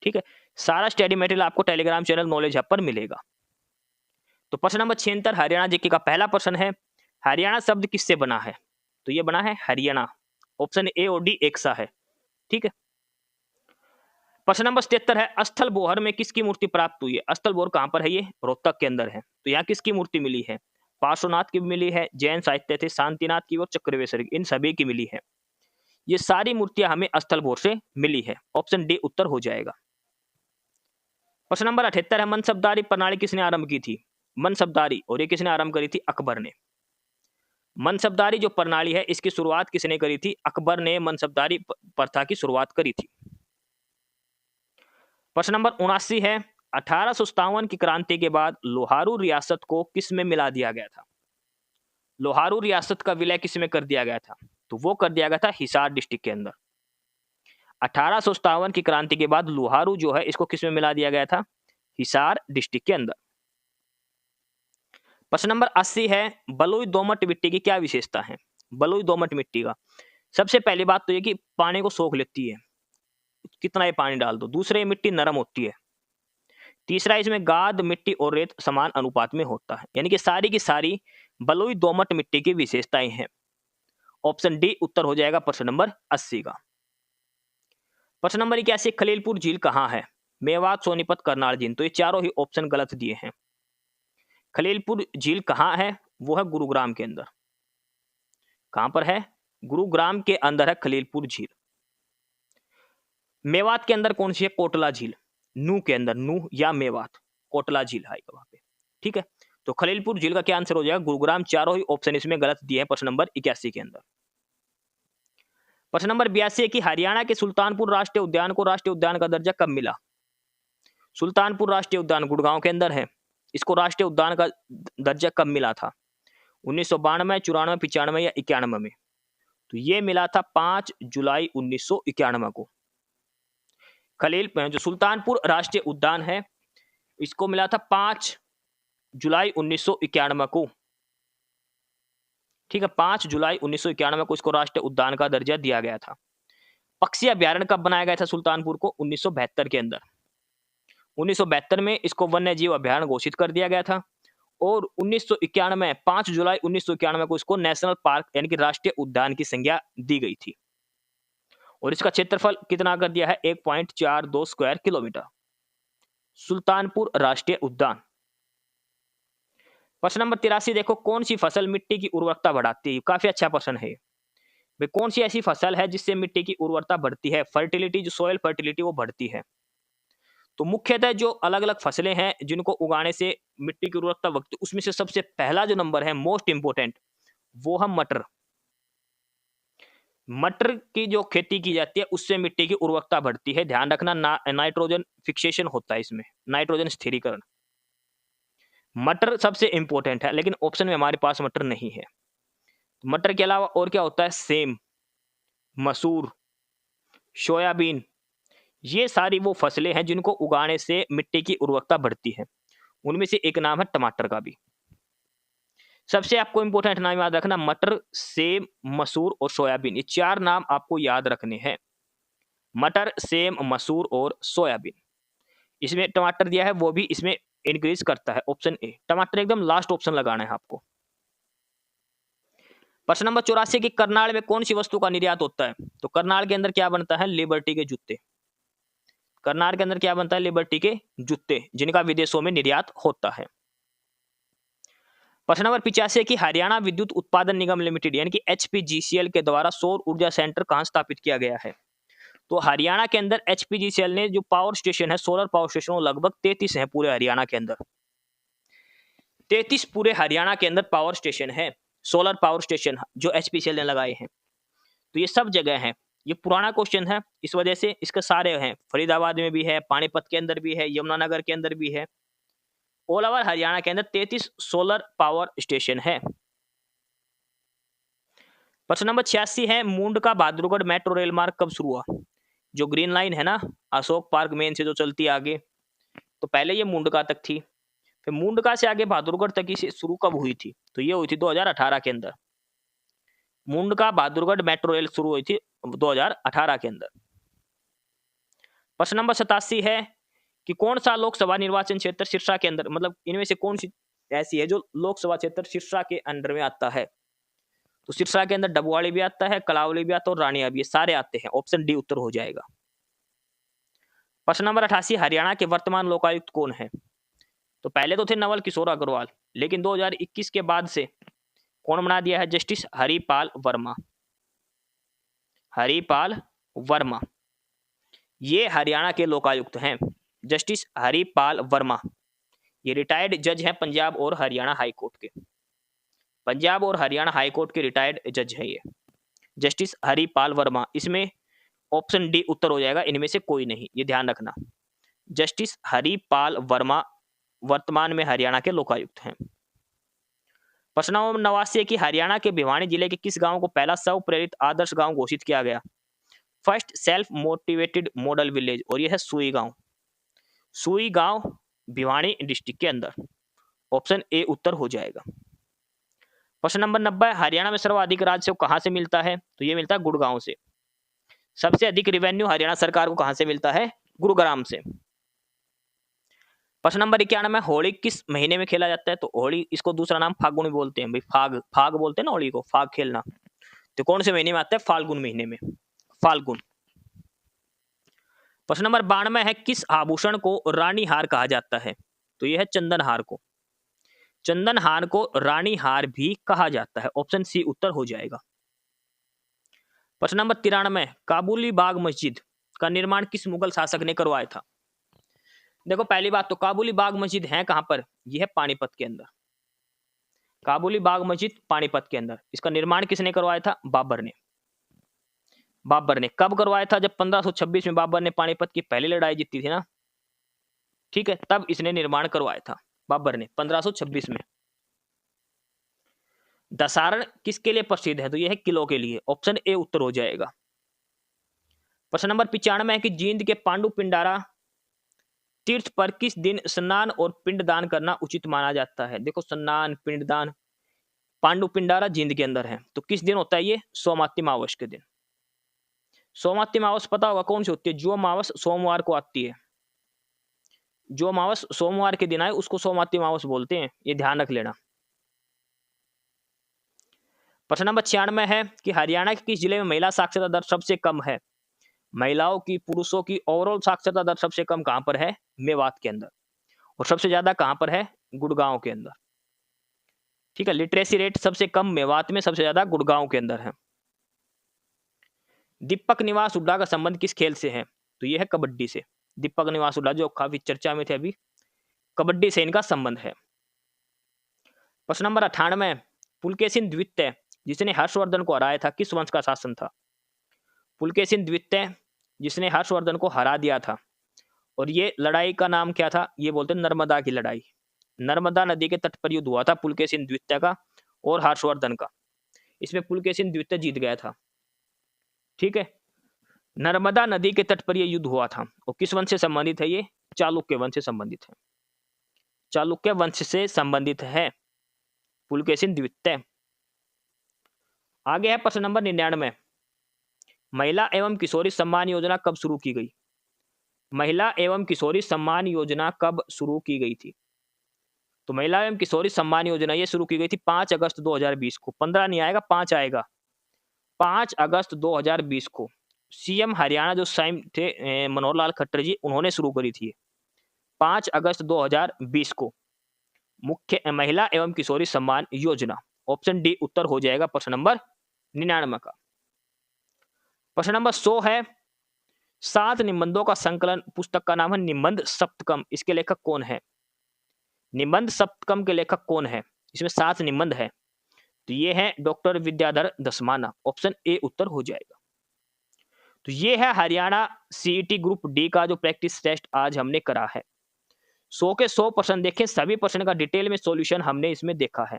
Speaker 2: ठीक है, सारा स्टडी मटेरियल आपको टेलीग्राम चैनल नॉलेज हब पर मिलेगा। तो प्रश्न नंबर 76 हरियाणा जीके का पहला प्रश्न है, हरियाणा शब्द किससे बना है? तो ये बना है हरियाणा। ऑप्शन ए और डी एक सा है। ठीक है, प्रश्न नंबर 77 है, स्थल बोहर में किसकी मूर्ति प्राप्त हुई है? स्थल बोहर कहां पर है? ये रोहतक के अंदर है। तो यहाँ किसकी मूर्ति मिली है? पार्श्वनाथ की मिली है, जैन साहित्य थे, शांतिनाथ की और चक्रवेश्वर की, इन सभी की मिली है। ये सारी मूर्तियां हमें स्थल बोहर से मिली है। ऑप्शन डी उत्तर हो जाएगा। प्रश्न नंबर 78 है, मनसबदारी प्रणाली किसने आरंभ की थी? मनसबदारी, और ये किसने आरंभ करी थी? अकबर ने। मनसबदारी जो प्रणाली है इसकी शुरुआत किसने करी थी? अकबर ने मनसबदारी प्रथा की शुरुआत करी थी। प्रश्न नंबर 79 है, 1857 की क्रांति के बाद लोहारू रियासत को किस में मिला दिया गया था? लोहारू रियासत का विलय किस में कर दिया गया था? तो वो कर दिया गया था हिसार डिस्ट्रिक्ट के अंदर। 1857 की क्रांति के बाद लोहारू जो है इसको किस में मिला दिया गया था? हिसार डिस्ट्रिक्ट के अंदर। प्रश्न नंबर 80 है, बलुई दोमट मिट्टी की क्या विशेषता है? बलुई दोमट मिट्टी का सबसे पहली बात तो ये कि पानी को सोख लेती है, कितना ही पानी डाल दो। दूसरे, मिट्टी नरम होती है। तीसरा, इसमें गाद मिट्टी और रेत समान अनुपात में होता है। यानी कि सारी की सारी बलुई दोमट मिट्टी की विशेषताएं हैं। ऑप्शन डी उत्तर हो जाएगा प्रश्न नंबर 80 का। प्रश्न नंबर 81, खलीलपुर झील कहाँ है? मेवात, सोनीपत, करनाल झील। तो ये चारों ही ऑप्शन गलत दिए हैं। खलीलपुर झील कहाँ है? वो है गुरुग्राम के अंदर। कहां पर है? गुरुग्राम के अंदर है खलीलपुर झील। मेवात के अंदर कौन सी है? कोटला झील। नूह के अंदर, नूह या मेवात, कोटला झील आएगा वहां पे। ठीक है, तो खलीलपुर झील का क्या आंसर हो जाएगा? गुरुग्राम। चारों ही ऑप्शन इसमें गलत दिए हैं प्रश्न नंबर 81 के अंदर। प्रश्न नंबर 82 है कि हरियाणा के सुल्तानपुर राष्ट्रीय उद्यान को राष्ट्रीय उद्यान का दर्जा कब मिला? सुल्तानपुर राष्ट्रीय उद्यान गुड़गांव के अंदर है। इसको राष्ट्रीय उद्यान का दर्जा कब मिला था? 1992, 94, 95 या 91 में। तो ये मिला था 5 जुलाई 1991 को। खलील जो सुल्तानपुर राष्ट्रीय उद्यान है इसको मिला था 5 जुलाई 1991 को। ठीक है, 5 जुलाई 1991 को इसको राष्ट्रीय उद्यान का दर्जा दिया गया था। पक्षी अभ्यारण्य कब बनाया गया था सुल्तानपुर को? 1972 के अंदर। 1972 में इसको वन्य जीव अभ्यारण्य घोषित कर दिया गया था और 1991 5 जुलाई 1991 को इसको नेशनल पार्क यानी कि राष्ट्रीय उद्यान की संज्ञा दी गई थी। और इसका क्षेत्रफल कितना कर दिया है 1.42 स्क्वायर किलोमीटर। सुल्तानपुर राष्ट्रीय उद्यान। प्रश्न नंबर 83 देखो, कौन सी फसल मिट्टी की उर्वरकता बढ़ाती है? काफी अच्छा प्रश्न है भाई। कौन सी ऐसी फसल है जिससे मिट्टी की उर्वरता बढ़ती है? फर्टिलिटी, जो सोयल फर्टिलिटी वो बढ़ती है। तो मुख्यतः जो अलग अलग फसलें हैं जिनको उगाने से मिट्टी की उर्वरकता बढ़ती है, उसमें से सबसे पहला जो नंबर है मोस्ट इंपोर्टेंट, वो है मटर। मटर की जो खेती की जाती है उससे मिट्टी की उर्वरकता बढ़ती है। ध्यान रखना, नाइट्रोजन फिक्सेशन होता है इसमें, नाइट्रोजन स्थिरीकरण। मटर सबसे इंपॉर्टेंट है, लेकिन ऑप्शन में हमारे पास मटर नहीं है। मटर के अलावा और क्या होता है? सेम, मसूर, सोयाबीन, ये सारी वो फसलें हैं जिनको उगाने से मिट्टी की उर्वरकता बढ़ती है। उनमें से एक नाम है टमाटर का भी। सबसे आपको इंपॉर्टेंट नाम याद रखना, मटर, सेम, मसूर और सोयाबीन, ये चार नाम आपको याद रखने हैं। मटर, सेम, मसूर और सोयाबीन। इसमें टमाटर दिया है, वो भी इसमें इंक्रीज करता है। ऑप्शन ए, टमाटर एकदम लास्ट ऑप्शन लगाना है आपको। प्रश्न नंबर 84 की करनाल में कौन सी वस्तु का निर्यात होता है? तो करनाल के अंदर क्या बनता है? लिबर्टी के जूते। करनाल के अंदर क्या बनता है? लिबर्टी के जूते, जिनका विदेशों में निर्यात होता है। प्रश्न नंबर 85 की हरियाणा विद्युत उत्पादन निगम लिमिटेड यानी कि एचपीजीसीएल के द्वारा सौर ऊर्जा सेंटर कहां स्थापित किया गया है? तो हरियाणा के अंदर एचपीजीसीएल ने जो पावर स्टेशन है, सोलर पावर स्टेशन, वो लगभग 33 है पूरे हरियाणा के अंदर। 33 पूरे हरियाणा के अंदर पावर स्टेशन है, सोलर पावर स्टेशन जो एचपीसीएल ने लगाए हैं। तो ये सब जगह है। ये पुराना क्वेश्चन है, इस वजह से इसके सारे हैं। फरीदाबाद में भी है, पानीपत के अंदर भी है, यमुनानगर के अंदर भी है। ऑल ओवर हरियाणा के अंदर 33 सोलर पावर स्टेशन है। प्रश्न नंबर 86 है, मुंडका बहादुरगढ़ मेट्रो रेल मार्ग कब शुरू हुआ? जो ग्रीन लाइन है ना, अशोक पार्क मेन से जो चलती है आगे, तो पहले ये मुंडका तक थी, फिर मुंडका से आगे बहादुरगढ़ तक इसे शुरू कब हुई थी? तो ये हुई थी 2018 के अंदर। मुंडका बहादुरगढ़ मेट्रो रेल शुरू हुई थी 2018 के अंदर। प्रश्न नंबर 87 है कि कौन सा लोकसभा निर्वाचन क्षेत्र सिरसा के अंदर, मतलब इनमें से कौन सी ऐसी है जो लोकसभा क्षेत्र सिरसा के अंडर में आता है? तो सिरसा के अंदर डबवाड़ी भी आता है, कलावली भी आता है और रानिया भी, ये सारे आते हैं। ऑप्शन डी उत्तर हो जाएगा। प्रश्न नंबर 88, हरियाणा के वर्तमान लोकायुक्त कौन है? तो पहले तो थे नवल किशोर अग्रवाल, लेकिन 2021 के बाद से कौन बना दिया है? जस्टिस हरिपाल वर्मा। हरिपाल वर्मा ये हरियाणा के लोकायुक्त हैं, जस्टिस हरिपाल वर्मा। ये रिटायर्ड जज हैं पंजाब और हरियाणा हाई कोर्ट के। पंजाब और हरियाणा हाई कोर्ट के रिटायर्ड जज है ये जस्टिस हरिपाल वर्मा। इसमें ऑप्शन डी उत्तर हो जाएगा, इनमें से कोई नहीं, ये ध्यान रखना। जस्टिस हरिपाल वर्मा वर्तमान में हरियाणा के लोकायुक्त हैं। प्रश्न नंबर 89 की हरियाणा के भिवानी जिले के किस गांव को पहला स्व प्रेरित आदर्श गांव घोषित किया गया? First self motivated model village, और यह है सुई गांव। सुई गांव भिवानी डिस्ट्रिक्ट के अंदर। ऑप्शन ए उत्तर हो जाएगा। प्रश्न नंबर 90, हरियाणा में सर्वाधिक राजस्व कहां से मिलता है? तो यह मिलता है गुड़गांव से। सबसे अधिक रेवेन्यू हरियाणा सरकार को कहां से मिलता है? गुरुग्राम से। प्रश्न नंबर 91, होली किस महीने में खेला जाता है? तो होली, इसको दूसरा नाम फागुन बोलते हैं भाई, फाग फाग बोलते हैं ना होली को, फाग खेलना। तो कौन से महीने में आता है? फाल्गुन महीने में, फाल्गुन। प्रश्न नंबर 92 है, किस आभूषण को रानी हार कहा जाता है? तो यह है चंदन हार को। चंदन हार को रानी हार भी कहा जाता है। ऑप्शन सी उत्तर हो जाएगा। प्रश्न नंबर 93, काबुली बाग मस्जिद का निर्माण किस मुगल शासक ने करवाया था? देखो पहली बात तो काबुली बाग मस्जिद है कहां पर? यह है पानीपत के अंदर। काबुली बाग मस्जिद पानीपत के अंदर। इसका निर्माण किसने करवाया था? बाबर ने। बाबर ने कब करवाया था? जब 1526 में बाबर ने पानीपत की पहली लड़ाई जीती थी ना, ठीक है, तब इसने निर्माण करवाया था बाबर ने 1526 में। दसारण किसके लिए प्रसिद्ध है? तो यह है किलों के लिए। ऑप्शन ए उत्तर हो जाएगा। प्रश्न नंबर 95 है कि जींद के पांडु पिंडारा तीर्थ पर किस दिन स्नान और पिंडदान करना उचित माना जाता है? देखो स्नान पिंडदान, पांडु पिंडारा जींद के अंदर है, तो किस दिन होता है ये? सोमाती अमावस के दिन। सोमाती अमावस पता होगा कौन सी होती है? जो अमावस सोमवार को आती है, जो अमावस सोमवार के दिन आए उसको सोमाती अमावस बोलते हैं, ये ध्यान रख लेना। प्रश्न नंबर 96 है कि हरियाणा के किस जिले में महिला साक्षरता दर सबसे कम है? महिलाओं की, पुरुषों की ओवरऑल साक्षरता दर सबसे कम कहाँ पर है? मेवात के अंदर। और सबसे ज़्यादा कहाँ पर है? गुड़गाँव के अंदर। ठीक है, लिटरेसी रेट सबसे कम मेवात में, सबसे ज़्यादा गुड़गाँव के अंदर है। दीपक निवास हुड्डा का संबंध किस खेल से है? तो ये है कबड्डी से। दीपक निवास हुड्डा जो काफ़ी चर्चा में थे अभी, कबड्डी से इनका संबंध है। प्रश्न नंबर 98, पुलकेशिन द्वितीय जिसने हर्षवर्धन को हराया था, किस वंश का शासन था? पुलकेशिन द्वितीय जिसने हर्षवर्धन को हरा दिया था, और ये लड़ाई का नाम क्या था? ये बोलते हैं नर्मदा की लड़ाई। नर्मदा नदी के तट पर युद्ध हुआ था पुलकेशिन द्वितीय का और हर्षवर्धन का। इसमें पुलकेशिन द्वितीय जीत गया था। ठीक है, नर्मदा नदी के तट पर यह युद्ध हुआ था। और किस वंश से संबंधित है? ये चालुक्य वंश से संबंधित है। चालुक्य वंश से संबंधित है पुलकेशिन द्वितीय। आगे है प्रश्न नंबर 99, महिला एवं किशोरी सम्मान योजना कब शुरू की गई? महिला एवं किशोरी सम्मान योजना कब शुरू की गई थी? तो महिला एवं किशोरी सम्मान योजना ये शुरू की गई थी 5 अगस्त 2020 को। 15 नहीं आएगा, 5 आएगा। 5 अगस्त 2020 को सीएम हरियाणा जो सीएम थे मनोहर लाल खट्टर जी, उन्होंने शुरू करी थी 5 अगस्त 2020 को मुख्य महिला एवं किशोरी सम्मान योजना। ऑप्शन डी उत्तर हो जाएगा प्रश्न नंबर 99 का। प्रश्न नंबर 100 है, 7 निबंधों का संकलन पुस्तक का नाम है निबंध सप्तकम। इसके लेखक कौन है? निबंध सप्तकम के लेखक कौन है? इसमें 7 निबंध है, तो ये है doctor Vidyadhar Dasmana. Option A उत्तर हो जाएगा। तो ये है हरियाणा सीईटी ग्रुप डी का जो प्रैक्टिस टेस्ट आज हमने करा है। 100 के 100 प्रश्न देखें, सभी प्रश्न का डिटेल में सॉल्यूशन हमने इसमें देखा है।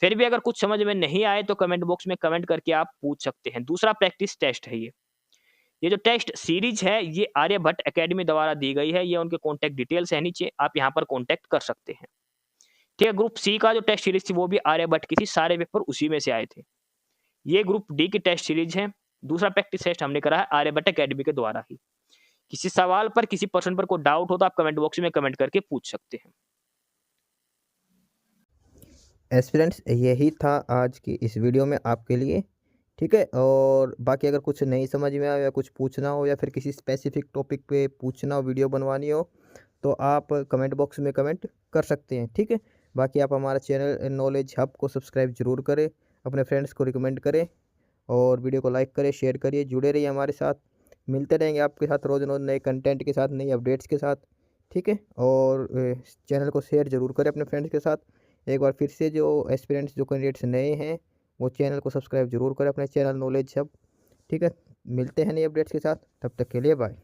Speaker 2: फिर भी अगर कुछ समझ में नहीं आए तो कमेंट बॉक्स में कमेंट करके आप पूछ सकते हैं। दूसरा प्रैक्टिस टेस्ट है ये जो टेस्ट सीरीज है ये आर्यभट्ट एकेडमी द्वारा दी गई है। ये उनके कॉन्टैक्ट डिटेल्स है नीचे, आप यहाँ पर कॉन्टैक्ट कर सकते हैं। ठीक है, ग्रुप सी का जो टेस्ट सीरीज थी वो भी आर्यभट्ट की थी, सारे पेपर उसी में से आए थे। ये ग्रुप डी की टेस्ट सीरीज है। दूसरा प्रैक्टिस टेस्ट हमने करा है आर्यभट्ट एकेडमी के द्वारा ही। किसी सवाल पर, किसी प्रश्न पर कोई डाउट हो तो आप कमेंट बॉक्स में कमेंट करके पूछ सकते हैं।
Speaker 1: एस्पिरेंट्स, यही था आज की इस वीडियो में आपके लिए। ठीक है, और बाकी अगर कुछ नहीं समझ में आया या कुछ पूछना हो या फिर किसी स्पेसिफिक टॉपिक पे पूछना हो, वीडियो बनवानी हो, तो आप कमेंट बॉक्स में कमेंट कर सकते हैं। ठीक है, बाकी आप हमारा चैनल नॉलेज हब को सब्सक्राइब जरूर करें, अपने फ्रेंड्स को रिकमेंड करें और वीडियो को लाइक करें, शेयर करिए, जुड़े रहिए हमारे साथ। मिलते रहेंगे आपके साथ रोज़ रोज़ नए कंटेंट के साथ, नई अपडेट्स के साथ। ठीक है, और चैनल को शेयर ज़रूर करें अपने फ्रेंड्स के साथ। एक बार फिर से जो एस्पिरेंट्स, जो कैंडिडेट्स नए हैं, वो चैनल को सब्सक्राइब जरूर करें, अपने चैनल नॉलेज हब। ठीक है, मिलते हैं नई अपडेट्स के साथ, तब तक के लिए बाय।